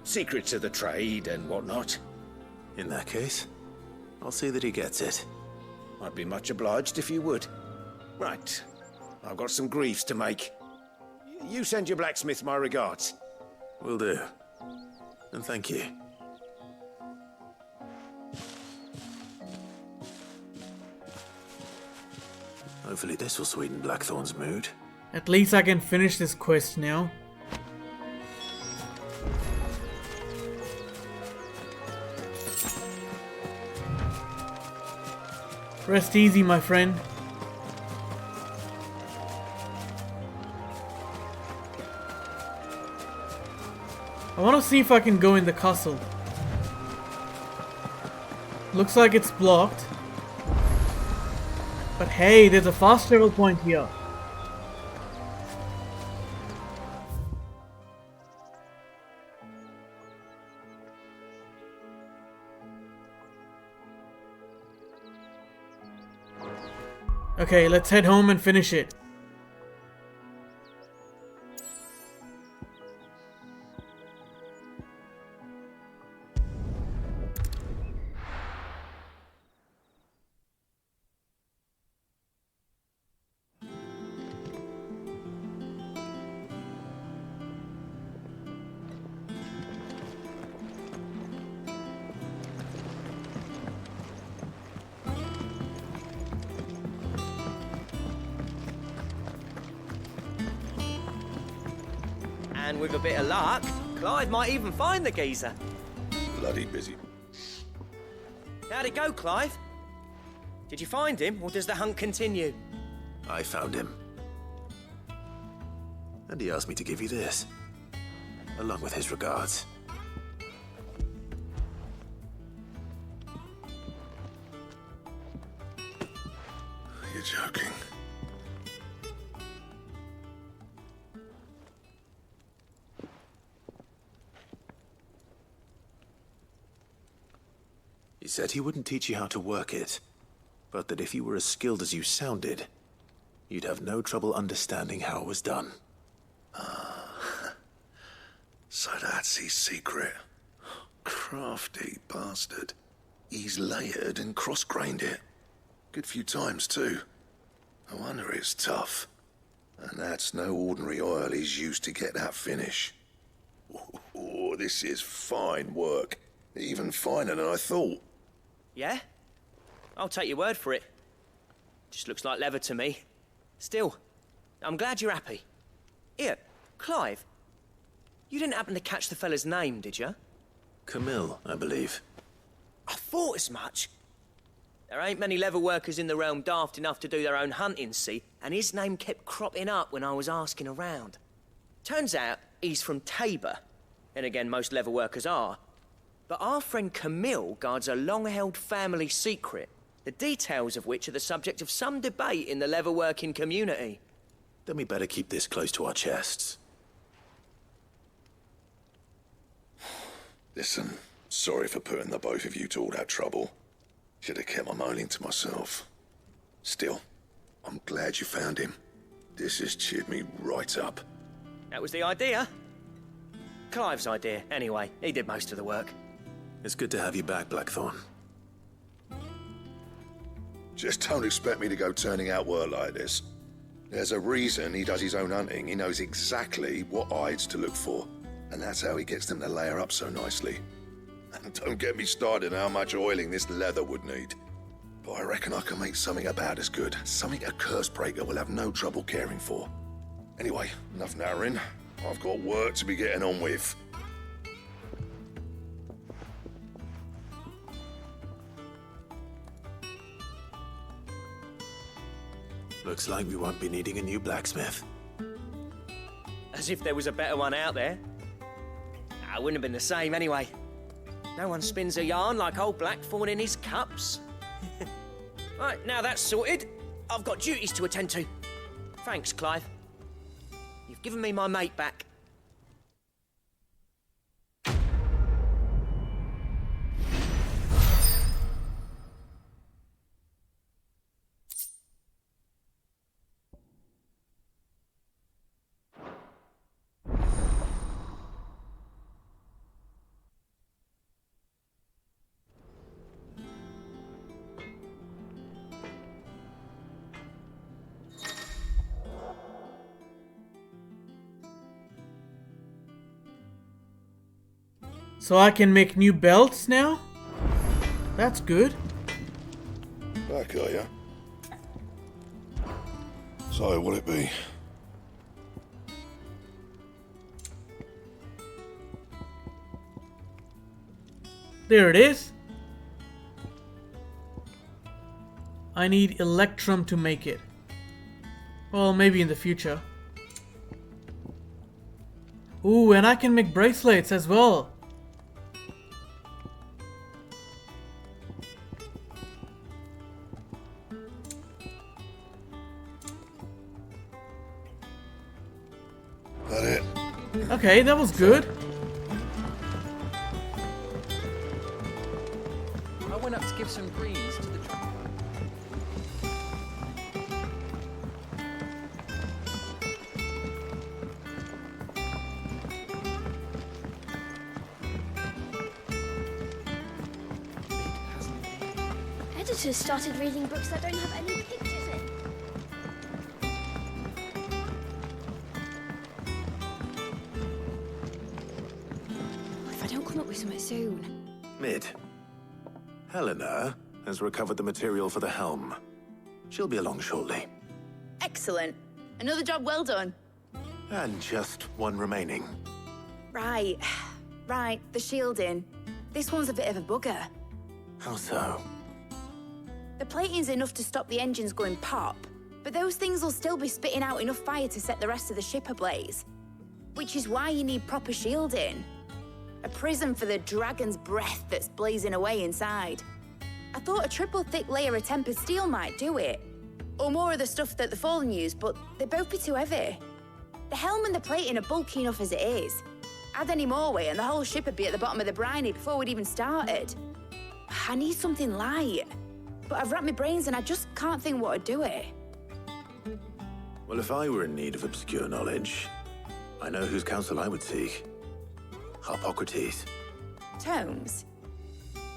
[SPEAKER 15] Secrets of the trade and whatnot.
[SPEAKER 3] In that case, I'll see that he gets it.
[SPEAKER 15] I'd be much obliged if you would. Right, I've got some greaves to make. You send your blacksmith my regards.
[SPEAKER 3] Will do. And thank you. Hopefully this will sweeten Blackthorn's mood.
[SPEAKER 1] At least I can finish this quest now. Rest easy, my friend. I want to see if I can go in the castle. Looks like it's blocked. But hey, there's a fast travel point here. Okay, let's head home and finish it.
[SPEAKER 8] And with a bit of luck, Clive might even find the geezer.
[SPEAKER 5] Bloody busy.
[SPEAKER 8] How'd it go, Clive? Did you find him, or does the hunt continue?
[SPEAKER 3] I found him. And he asked me to give you this, along with his regards.
[SPEAKER 5] You're joking.
[SPEAKER 3] He said he wouldn't teach you how to work it, but that if you were as skilled as you sounded, you'd have no trouble understanding how it was done.
[SPEAKER 5] So that's his secret. Crafty bastard. He's layered and cross-grained it. Good few times, too. No wonder it's tough. And that's no ordinary oil he's used to get that finish. Oh, this is fine work. Even finer than I thought.
[SPEAKER 8] Yeah? I'll take your word for it. Just looks like leather to me. Still, I'm glad you're happy. Here, Clive. You didn't happen to catch the fella's name, did you?
[SPEAKER 3] Camille, I believe.
[SPEAKER 8] I thought as much. There ain't many leather workers in the realm daft enough to do their own hunting, see? And his name kept cropping up when I was asking around. Turns out he's from Tabor. And again, most leather workers are. but our friend Camille guards a long-held family secret, the details of which are the subject of some debate in the leatherworking community.
[SPEAKER 3] Then we better keep this close to our chests.
[SPEAKER 5] Listen, sorry for putting the both of you to all that trouble. Should have kept my moaning to myself. Still, I'm glad you found him. This has cheered me right up.
[SPEAKER 8] That was the idea. Clive's idea, anyway. He did most of the work.
[SPEAKER 3] It's good to have you back, Blackthorn.
[SPEAKER 5] Just don't expect me to go turning out work like this. There's a reason he does his own hunting. He knows exactly what hides to look for. And that's how he gets them to layer up so nicely. And don't get me started on how much oiling this leather would need. But I reckon I can make something about as good. Something a Cursebreaker will have no trouble caring for. Anyway, enough narrowing. I've got work to be getting on with.
[SPEAKER 3] Looks like we won't be needing a new blacksmith.
[SPEAKER 8] As if there was a better one out there. It wouldn't have been the same anyway. No one spins a yarn like old Blackthorn in his cups. Right, now that's sorted, I've got duties to attend to. Thanks, Clive. You've given me my mate back.
[SPEAKER 1] So I can make new belts now? That's good.
[SPEAKER 5] Back, are ya? So, what'll it be?
[SPEAKER 1] There it is. I need Electrum to make it. Well, maybe in the future. Ooh, and I can make bracelets as well.
[SPEAKER 5] That it?
[SPEAKER 1] Okay, that was good.
[SPEAKER 11] I went up to give some greens to the truck.
[SPEAKER 7] Editors started reading books that don't have any pictures in.
[SPEAKER 2] If I don't come up with something soon.
[SPEAKER 3] Mid. Helena has recovered the material for the helm. She'll be along shortly.
[SPEAKER 10] Excellent. Another job well done.
[SPEAKER 3] And just one remaining.
[SPEAKER 10] Right. Right, the shielding. This one's a bit of a bugger.
[SPEAKER 3] How so?
[SPEAKER 10] The plating's enough to stop the engines going pop, but those things will still be spitting out enough fire to set the rest of the ship ablaze. Which is why you need proper shielding. A prison for the dragon's breath that's blazing away inside. I thought a triple thick layer of tempered steel might do it. Or more of the stuff that the Fallen use, but they'd both be too heavy. The helm and the plating are bulky enough as it is. Add any more weight and the whole ship would be at the bottom of the briny before we'd even started. I need something light. But I've racked my brains and I just can't think what would do it.
[SPEAKER 3] Well, if I were in need of obscure knowledge, I know whose counsel I would seek. Harpocrates.
[SPEAKER 10] Tomes?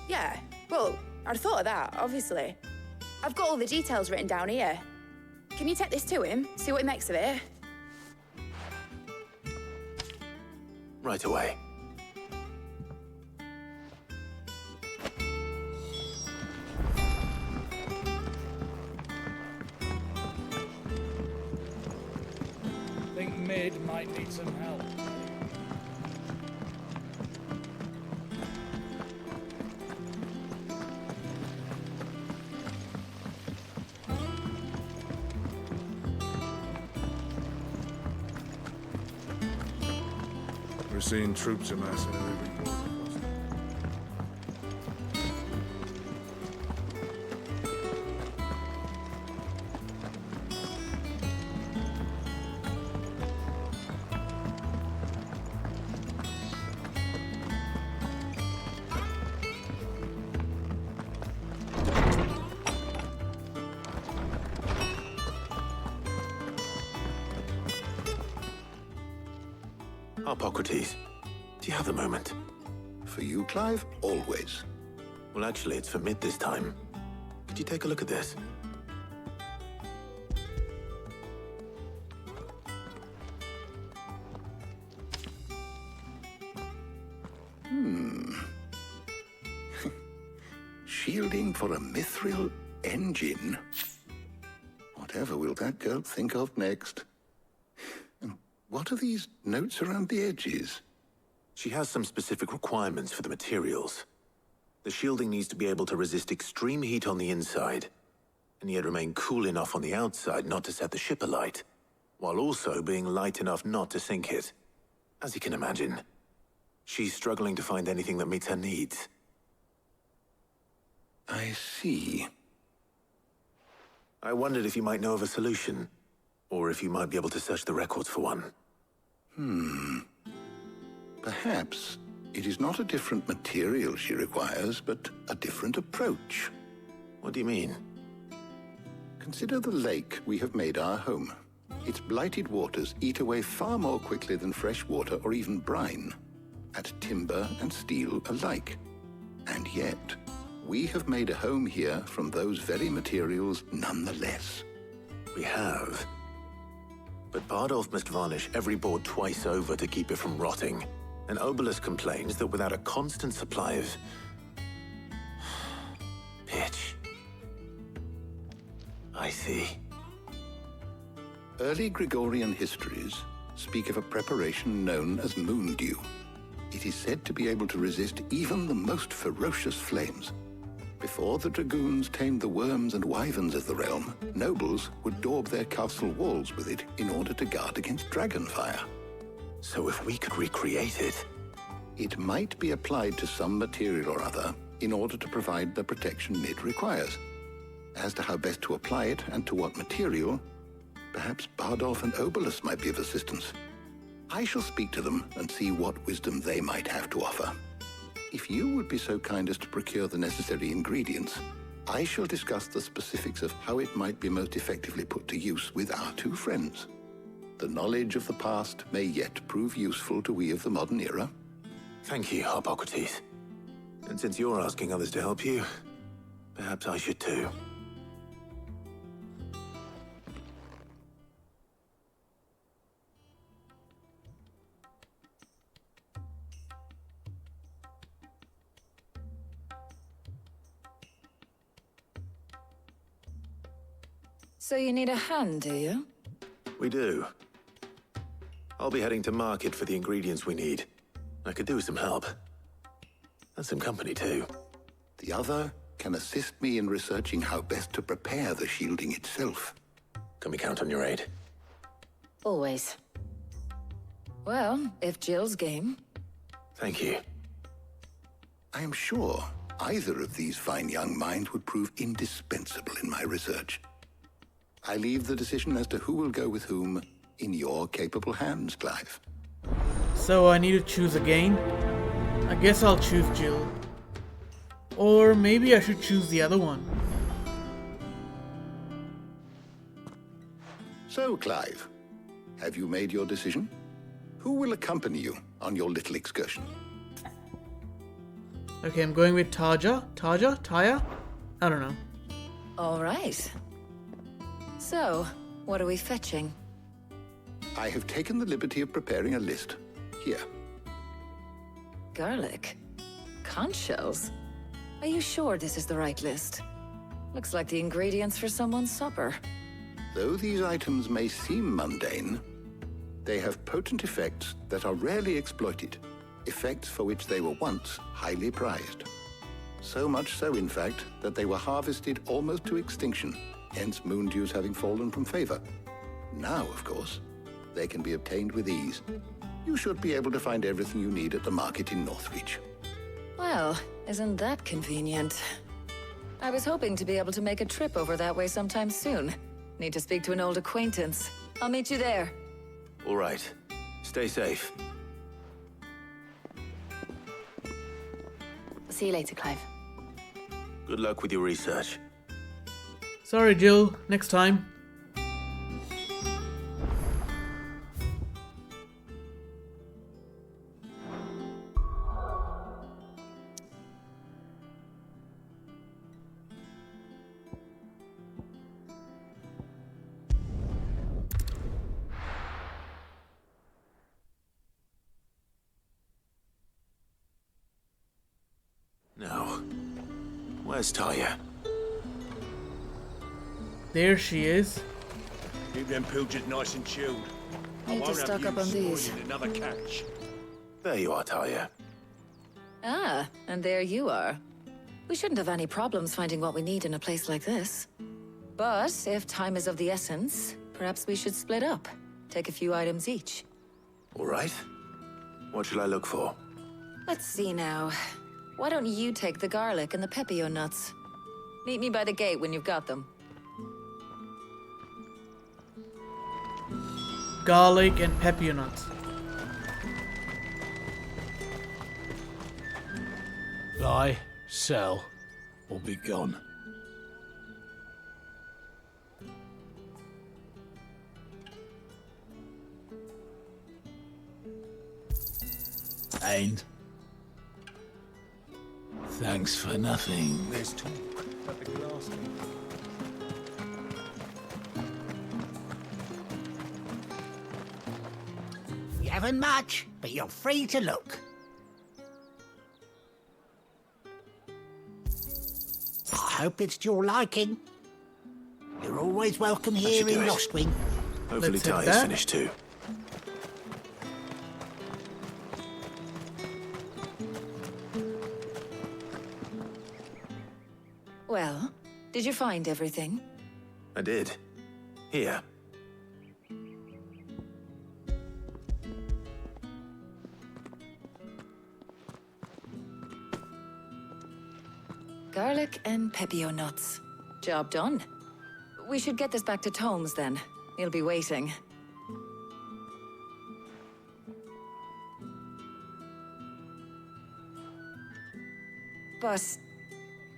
[SPEAKER 10] Yeah, well, I'd thought of that, obviously. I've got all the details written down here. Can you take this to him, see what he makes of it?
[SPEAKER 3] Right away.
[SPEAKER 16] Think Mid might need some help.
[SPEAKER 6] We're seeing troops amassing in every port across
[SPEAKER 3] Hippocrates, do you have a moment?
[SPEAKER 6] For you, Clive, always.
[SPEAKER 3] Well, actually, it's for Mid this time. Could you take a look at this?
[SPEAKER 6] Shielding for a mithril engine? Whatever will that girl think of next? And what are these notes around the edges?
[SPEAKER 3] She has some specific requirements for the materials. The shielding needs to be able to resist extreme heat on the inside, and yet remain cool enough on the outside not to set the ship alight, while also being light enough not to sink it. As you can imagine, she's struggling to find anything that meets her needs.
[SPEAKER 6] I see.
[SPEAKER 3] I wondered if you might know of a solution, or if you might be able to search the records for one.
[SPEAKER 6] Perhaps it is not a different material she requires, but a different approach.
[SPEAKER 3] What do you mean?
[SPEAKER 6] Consider the lake we have made our home. Its blighted waters eat away far more quickly than fresh water or even brine, at timber and steel alike. And yet, we have made a home here from those very materials nonetheless.
[SPEAKER 3] We have. But Bardolph must varnish every board twice over to keep it from rotting. And Obelisk complains that without a constant supply of pitch. I see.
[SPEAKER 6] Early Gregorian histories speak of a preparation known as moon dew. It is said to be able to resist even the most ferocious flames. Before the dragoons tamed the worms and wyverns of the realm, nobles would daub their castle walls with it in order to guard against dragonfire.
[SPEAKER 3] So if we could recreate it...
[SPEAKER 6] It might be applied to some material or other in order to provide the protection Mid requires. As to how best to apply it and to what material, perhaps Bardolph and Obelisk might be of assistance. I shall speak to them and see what wisdom they might have to offer. If you would be so kind as to procure the necessary ingredients, I shall discuss the specifics of how it might be most effectively put to use with our two friends. The knowledge of the past may yet prove useful to we of the modern era.
[SPEAKER 3] Thank you, Hippocrates. And since you're asking others to help you, perhaps I should too.
[SPEAKER 2] So you need a hand, do you?
[SPEAKER 3] We do. I'll be heading to market for the ingredients we need. I could do with some help. And some company, too.
[SPEAKER 6] The other can assist me in researching how best to prepare the shielding itself.
[SPEAKER 3] Can we count on your aid?
[SPEAKER 2] Always. Well, if Jill's game.
[SPEAKER 3] Thank you.
[SPEAKER 6] I am sure either of these fine young minds would prove indispensable in my research. I leave the decision as to who will go with whom in your capable hands, Clive.
[SPEAKER 1] So I need to choose again? I guess I'll choose Jill. Or maybe I should choose the other one.
[SPEAKER 6] So, Clive, have you made your decision? Who will accompany you on your little excursion?
[SPEAKER 1] Okay, I'm going with Taya? I don't know.
[SPEAKER 2] All right. So, what are we fetching?
[SPEAKER 6] I have taken the liberty of preparing a list. Here.
[SPEAKER 2] Garlic? Conch shells? Are you sure this is the right list? Looks like the ingredients for someone's supper.
[SPEAKER 6] Though these items may seem mundane, they have potent effects that are rarely exploited, effects for which they were once highly prized. So much so, in fact, that they were harvested almost to extinction, hence moon dews having fallen from favor. Now, of course, they can be obtained with ease. You should be able to find everything you need at the market in Northreach.
[SPEAKER 2] Well, isn't that convenient? I was hoping to be able to make a trip over that way sometime soon. Need to speak to an old acquaintance. I'll meet you there.
[SPEAKER 3] All right. Stay safe.
[SPEAKER 10] See you later, Clive.
[SPEAKER 3] Good luck with your research.
[SPEAKER 1] Sorry, Jill. Next time.
[SPEAKER 3] Where's Talia?
[SPEAKER 1] There she is.
[SPEAKER 14] Keep them pilgers nice and chilled. I
[SPEAKER 10] Need to
[SPEAKER 14] won't have
[SPEAKER 10] stock
[SPEAKER 14] you
[SPEAKER 10] up on these.
[SPEAKER 14] spoiling another catch.
[SPEAKER 3] There you are, Talia.
[SPEAKER 2] Ah, and there you are. We shouldn't have any problems finding what we need in a place like this. But if time is of the essence, perhaps we should split up. Take a few items each.
[SPEAKER 3] All right. What shall I look for?
[SPEAKER 2] Let's see now. Why don't you take the garlic and the pepio nuts? Meet me by the gate when you've got them.
[SPEAKER 1] Garlic and pepper nuts.
[SPEAKER 9] Buy, sell, or be gone. And thanks for nothing.
[SPEAKER 14] There's talk, but the glass.
[SPEAKER 17] You haven't much, but you're free to look. I hope it's to your liking. You're always welcome
[SPEAKER 3] How'd you
[SPEAKER 17] here
[SPEAKER 3] do
[SPEAKER 17] in
[SPEAKER 3] it?
[SPEAKER 17] Lostwing.
[SPEAKER 3] Hopefully
[SPEAKER 1] Let's hit
[SPEAKER 3] Talia's
[SPEAKER 1] that.
[SPEAKER 3] finished too.
[SPEAKER 2] Well, did you find everything?
[SPEAKER 3] I did. Here.
[SPEAKER 2] Garlic and pepio nuts. Job done. We should get this back to Tomes then. He'll be waiting. But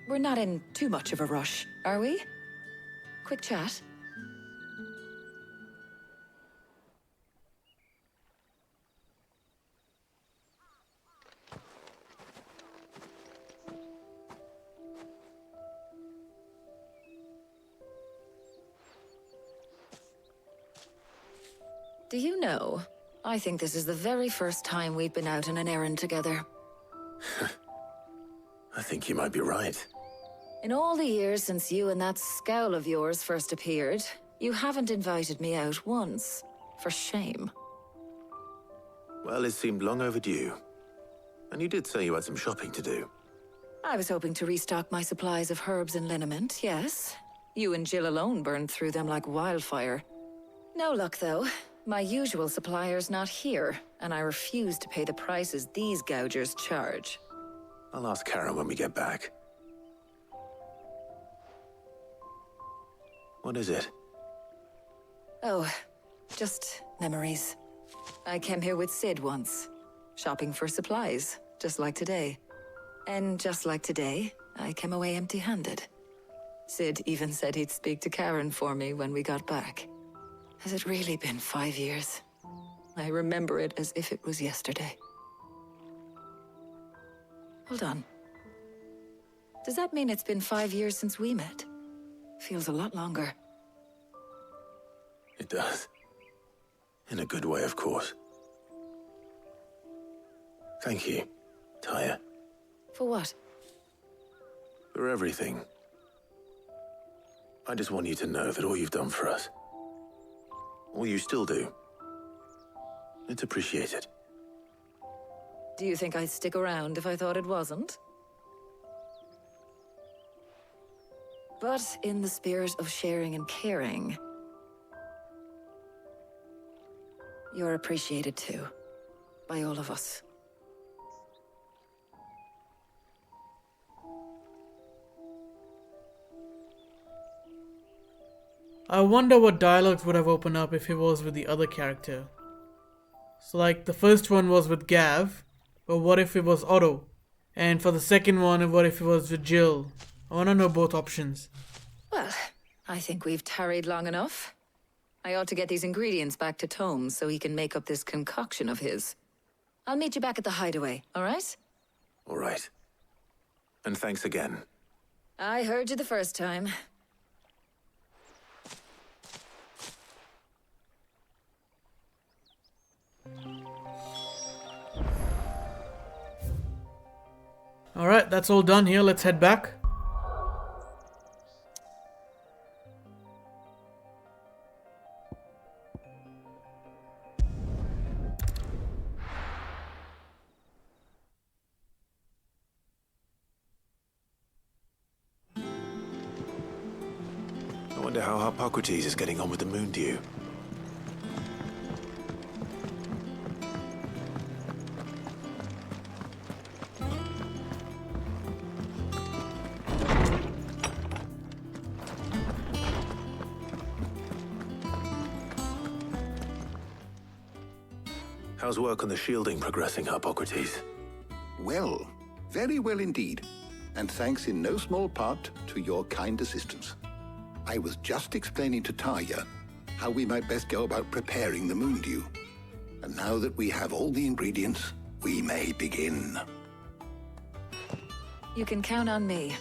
[SPEAKER 2] we're not in too much of a rush, are we? Quick chat. Do you know, I think this is the very first time we've been out on an errand together.
[SPEAKER 3] I think you might be right.
[SPEAKER 2] In all the years since you and that scowl of yours first appeared, you haven't invited me out once. For shame.
[SPEAKER 3] Well, it seemed long overdue. And you did say you had some shopping to do.
[SPEAKER 2] I was hoping to restock my supplies of herbs and liniment, yes. You and Jill alone burned through them like wildfire. No luck, though. My usual supplier's not here, and I refuse to pay the prices these gougers charge.
[SPEAKER 3] I'll ask Karen when we get back. What is it?
[SPEAKER 2] Oh, just memories. I came here with Sid once, shopping for supplies, just like today. And just like today, I came away empty-handed. Sid even said he'd speak to Karen for me when we got back. Has it really been 5 years? I remember it as if it was yesterday. Hold on. Does that mean it's been 5 years since we met? Feels a lot longer.
[SPEAKER 3] It does. In a good way, of course. Thank you, Taya,
[SPEAKER 2] For what?
[SPEAKER 3] for everything. I just want you to know that all you've done for us, all you still do, it's appreciated.
[SPEAKER 2] Do you think I'd stick around if I thought it wasn't? But in the spirit of sharing and caring, you're appreciated too, by all of us.
[SPEAKER 1] I wonder what dialogues would have opened up if he was with the other character. So like the first one was with Gav, but what if it was Otto? And for the second one, what if it was with Jill? I want to know both options.
[SPEAKER 2] Well, I think we've tarried long enough. I ought to get these ingredients back to Tomes so he can make up this concoction of his. I'll meet you back at the hideaway, all right?
[SPEAKER 3] All right. And thanks again.
[SPEAKER 2] I heard you the first time.
[SPEAKER 1] Alright, that's all done here. Let's head back.
[SPEAKER 3] Wonder how Hippocrates is getting on with the moon dew. How's work on the shielding progressing, Hippocrates?
[SPEAKER 6] Well, very well indeed. And thanks in no small part to your kind assistance. I was just explaining to Tarja how we might best go about preparing the moon dew. And now that we have all the ingredients, we may begin.
[SPEAKER 18] You can count on me.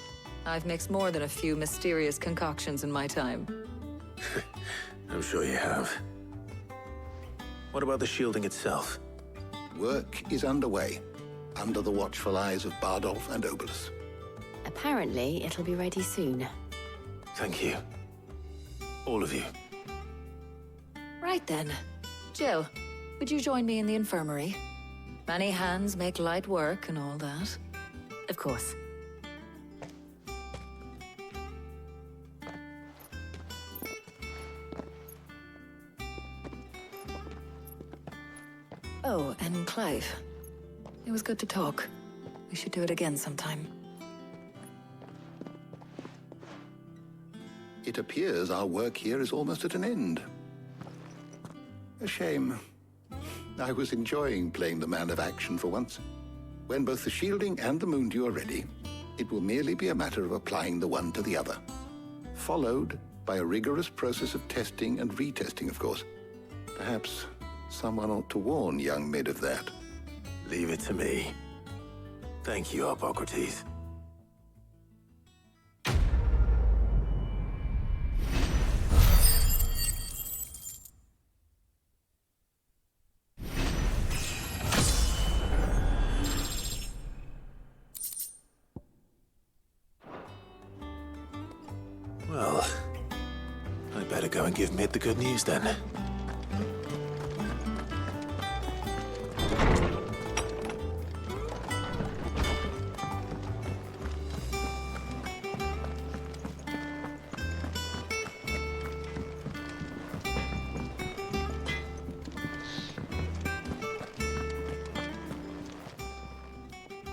[SPEAKER 18] I've mixed more than a few mysterious concoctions in my time.
[SPEAKER 3] I'm sure you have. What about the shielding itself?
[SPEAKER 6] Work is underway, under the watchful eyes of Bardolph and Obolus.
[SPEAKER 19] Apparently, it'll be ready soon.
[SPEAKER 3] Thank you. All of you.
[SPEAKER 18] Right then. Jill, would you join me in the infirmary? Many hands make light work and all that.
[SPEAKER 19] Of course.
[SPEAKER 18] Oh, and Clive. It was good to talk. We should do it again sometime.
[SPEAKER 6] It appears our work here is almost at an end. A shame. I was enjoying playing the man of action for once. When both the shielding and the moon dew are ready, it will merely be a matter of applying the one to the other. Followed by a rigorous process of testing and retesting, of course. Perhaps someone ought to warn young Mid of that.
[SPEAKER 3] Leave it to me. Thank you, Hippocrates. Well, I better go and give Mid the good news then.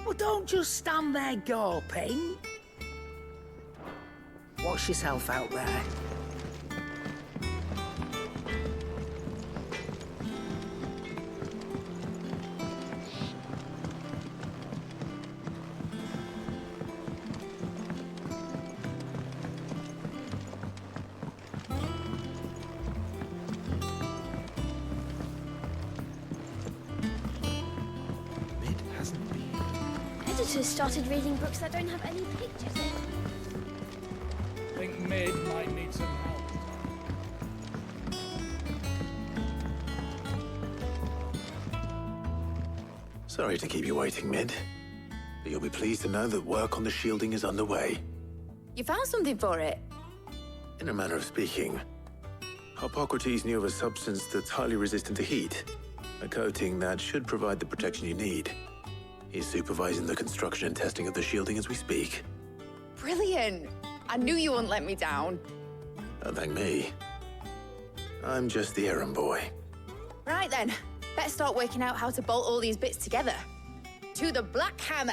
[SPEAKER 4] Well, don't just stand there gawping. Watch yourself out there.
[SPEAKER 7] Editors started reading books that don't have any pictures in.
[SPEAKER 16] I think Mid might need some help.
[SPEAKER 3] Sorry to keep you waiting, Mid. But you'll be pleased to know that work on the shielding is underway.
[SPEAKER 10] You found something for it?
[SPEAKER 3] In a manner of speaking, Hippocrates knew of a substance that's highly resistant to heat. A coating that should provide the protection you need. He's supervising the construction and testing of the shielding as we speak.
[SPEAKER 10] Brilliant! I knew you wouldn't let me down.
[SPEAKER 3] Don't thank me. I'm just the errand boy.
[SPEAKER 10] Right then, let's start working out how to bolt all these bits together. To the Black Hammer!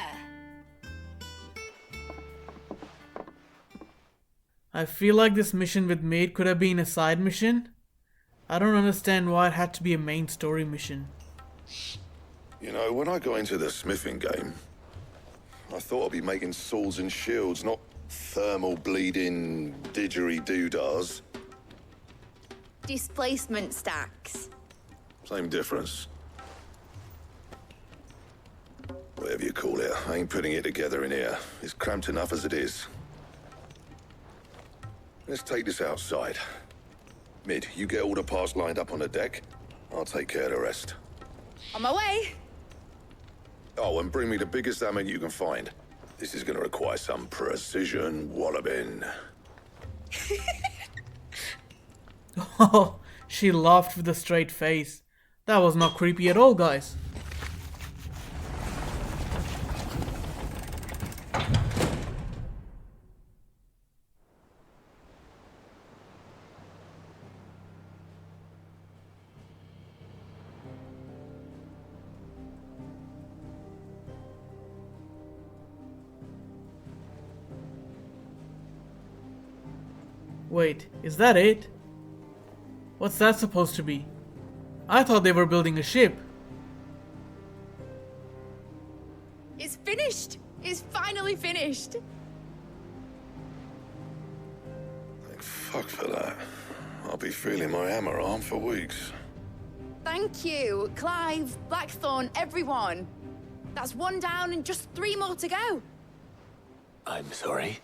[SPEAKER 1] I feel like this mission with Maid could have been a side mission. I don't understand why it had to be a main story mission.
[SPEAKER 5] You know, when I got into the smithing game, I thought I'd be making swords and shields, not thermal bleeding didgeridoo-dahs.
[SPEAKER 10] Displacement stacks.
[SPEAKER 5] Same difference. Whatever you call it, I ain't putting it together in here. It's cramped enough as it is. Let's take this outside. Mid, you get all the parts lined up on the deck. I'll take care of the rest.
[SPEAKER 10] On my way!
[SPEAKER 5] Oh, and bring me the biggest hammer you can find. This is gonna require some precision walloping.
[SPEAKER 1] Oh, she laughed with a straight face. That was not creepy at all, guys. Wait, is that it? What's that supposed to be? I thought they were building a ship.
[SPEAKER 10] It's finished! It's finally finished!
[SPEAKER 5] Thank fuck for that. I'll be feeling my hammer arm for weeks.
[SPEAKER 10] Thank you, Clive, Blackthorn, everyone. That's one down and just 3 more to go.
[SPEAKER 3] I'm sorry.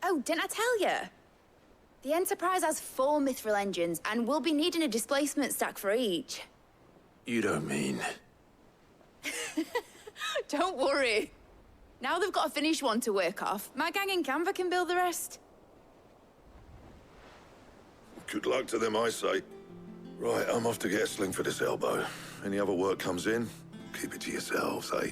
[SPEAKER 10] Oh, didn't I tell you? The Enterprise has 4 mithril engines, and we'll be needing a displacement stack for each.
[SPEAKER 3] You don't mean...
[SPEAKER 10] Don't worry. Now they've got a finished one to work off. My gang in Canva can build the rest.
[SPEAKER 5] Good luck to them, I say. Right, I'm off to get a sling for this elbow. Any other work comes in, keep it to yourselves, eh?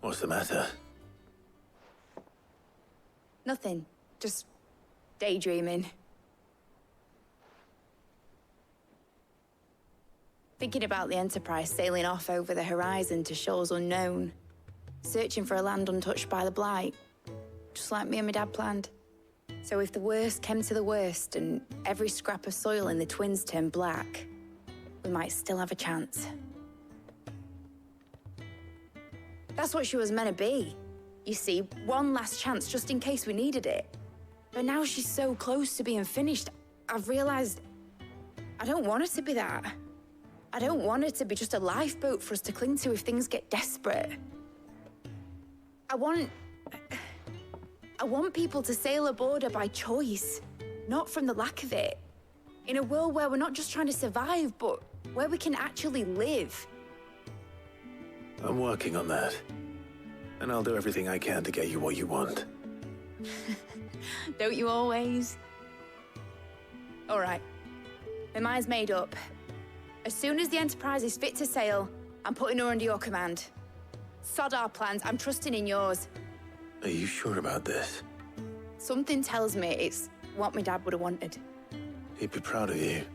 [SPEAKER 3] What's the matter?
[SPEAKER 10] Nothing. Just daydreaming. Thinking about the Enterprise sailing off over the horizon to shores unknown. Searching for a land untouched by the Blight. Just like me and my dad planned. So if the worst came to the worst and every scrap of soil in the Twins turned black, we might still have a chance. That's what she was meant to be. You see, one last chance just in case we needed it. But now she's so close to being finished, I've realized I don't want her to be that. I don't want her to be just a lifeboat for us to cling to if things get desperate. I want people to sail aboard her by choice, not from the lack of it. In a world where we're not just trying to survive, but where we can actually live.
[SPEAKER 3] I'm working on that. And I'll do everything I can to get you what you want.
[SPEAKER 10] Don't you always? All right. My mind's made up. As soon as the Enterprise is fit to sail, I'm putting her under your command. Sod our plans, I'm trusting in yours.
[SPEAKER 3] Are you sure about this?
[SPEAKER 10] Something tells me it's what my dad would have wanted.
[SPEAKER 3] He'd be proud of you.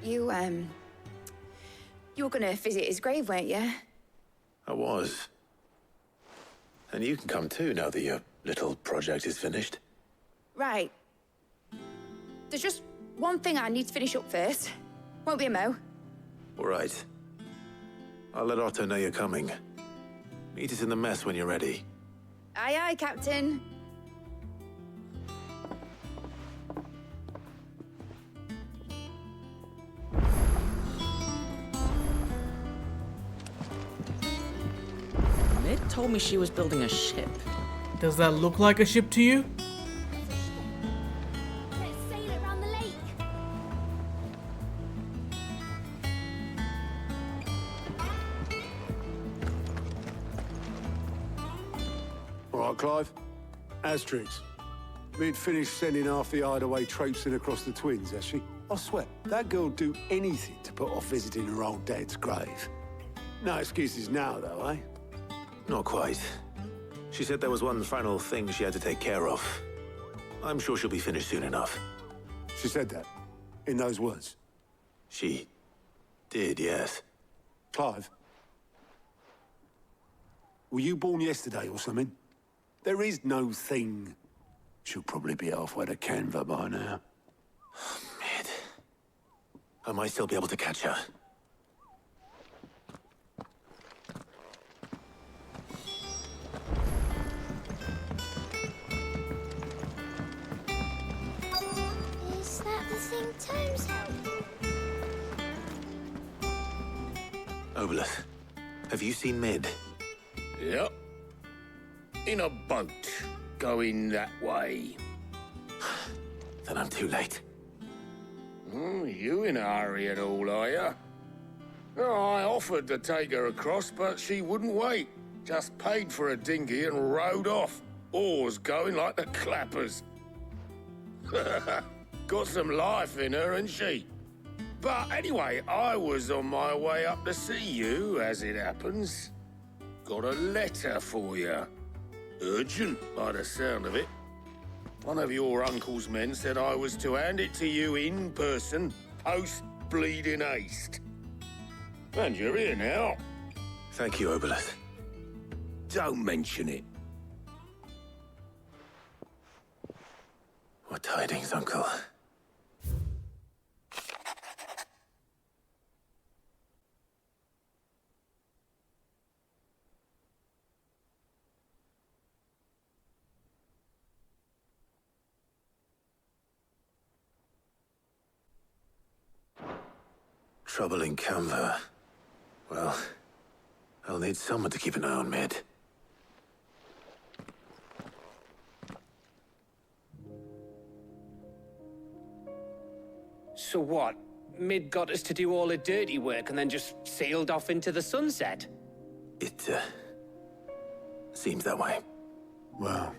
[SPEAKER 10] You were gonna visit his grave, weren't you?
[SPEAKER 3] I was. And you can come too now that your little project is finished.
[SPEAKER 10] Right. There's just one thing I need to finish up first. Won't be a mo.
[SPEAKER 3] All right. I'll let Otto know you're coming. Meet us in the mess when you're ready.
[SPEAKER 10] Aye, aye, Captain.
[SPEAKER 11] Mid told me she was building a ship.
[SPEAKER 1] Does that look like a ship to you?
[SPEAKER 7] Let's sail it around the lake.
[SPEAKER 9] All right, Clive. Asterix. Mid finished sending half the hideaway traipsing across the Twins, has she? I swear, that girl'd do anything to put off visiting her old dad's grave. No excuses now, though, eh?
[SPEAKER 3] Not quite. She said there was one final thing she had to take care of. I'm sure she'll be finished soon enough.
[SPEAKER 9] She said that? In those words?
[SPEAKER 3] She did, yes.
[SPEAKER 9] Clive? Were you born yesterday or something? There is no thing. She'll probably be halfway to Canva by now.
[SPEAKER 3] Mid. I might still be able to catch her.
[SPEAKER 7] Is that the thing Tomes held?
[SPEAKER 3] Obolus, have you seen Mid?
[SPEAKER 15] Yep. In a boat, going that way.
[SPEAKER 3] Then I'm too late.
[SPEAKER 15] You in a hurry at all, are you? Oh, I offered to take her across, but she wouldn't wait. Just paid for a dinghy and rowed off. Oars going like the clappers. Got some life in her, ain't she? But anyway, I was on my way up to see you, as it happens. Got a letter for you. Urgent, by the sound of it. One of your uncle's men said I was to hand it to you in person, post-bleeding haste. And you're here now.
[SPEAKER 3] Thank you, Obelus.
[SPEAKER 15] Don't mention it.
[SPEAKER 3] What tidings, Uncle? Trouble in Canva. Well, I'll need someone to keep an eye on Mid.
[SPEAKER 12] So what? Mid got us to do all the dirty work and then just sailed off into the sunset?
[SPEAKER 3] It, seems that way.
[SPEAKER 9] Well,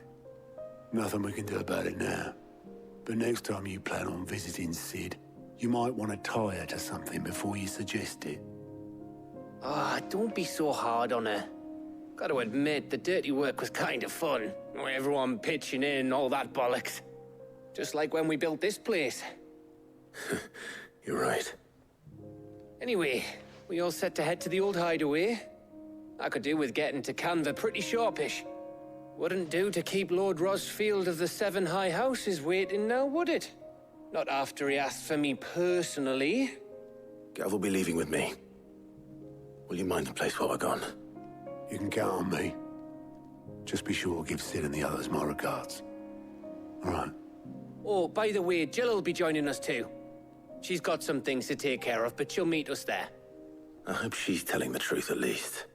[SPEAKER 9] nothing we can do about it now. But next time you plan on visiting Sid, you might want to tie her to something before you suggest it.
[SPEAKER 12] Ah, don't be so hard on her. Gotta admit, the dirty work was kind of fun. Everyone pitching in, all that bollocks. Just like when we built this place.
[SPEAKER 3] You're right.
[SPEAKER 12] Anyway, we all set to head to the old hideaway. I could do with getting to Canva pretty sharpish. Wouldn't do to keep Lord Rosfield of the Seven High Houses waiting now, would it? Not after he asked for me personally.
[SPEAKER 3] Gav will be leaving with me. Will you mind the place while we're gone?
[SPEAKER 9] You can count on me. Just be sure to give Sid and the others my regards. All right.
[SPEAKER 12] Oh, by the way, Jill will be joining us too. She's got some things to take care of, but she'll meet us there.
[SPEAKER 3] I hope she's telling the truth at least.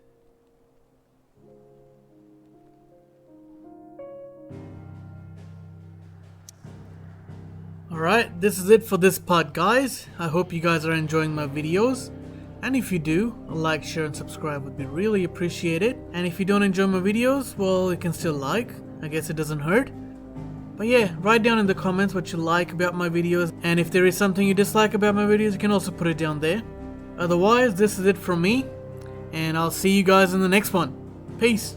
[SPEAKER 1] Alright, this is it for this part, guys. I hope you guys are enjoying my videos. And if you do, a like, share and subscribe would be really appreciated. And if you don't enjoy my videos, well, you can still like. I guess it doesn't hurt. But yeah, write down in the comments what you like about my videos. And if there is something you dislike about my videos, you can also put it down there. Otherwise, this is it from me. And I'll see you guys in the next one. Peace.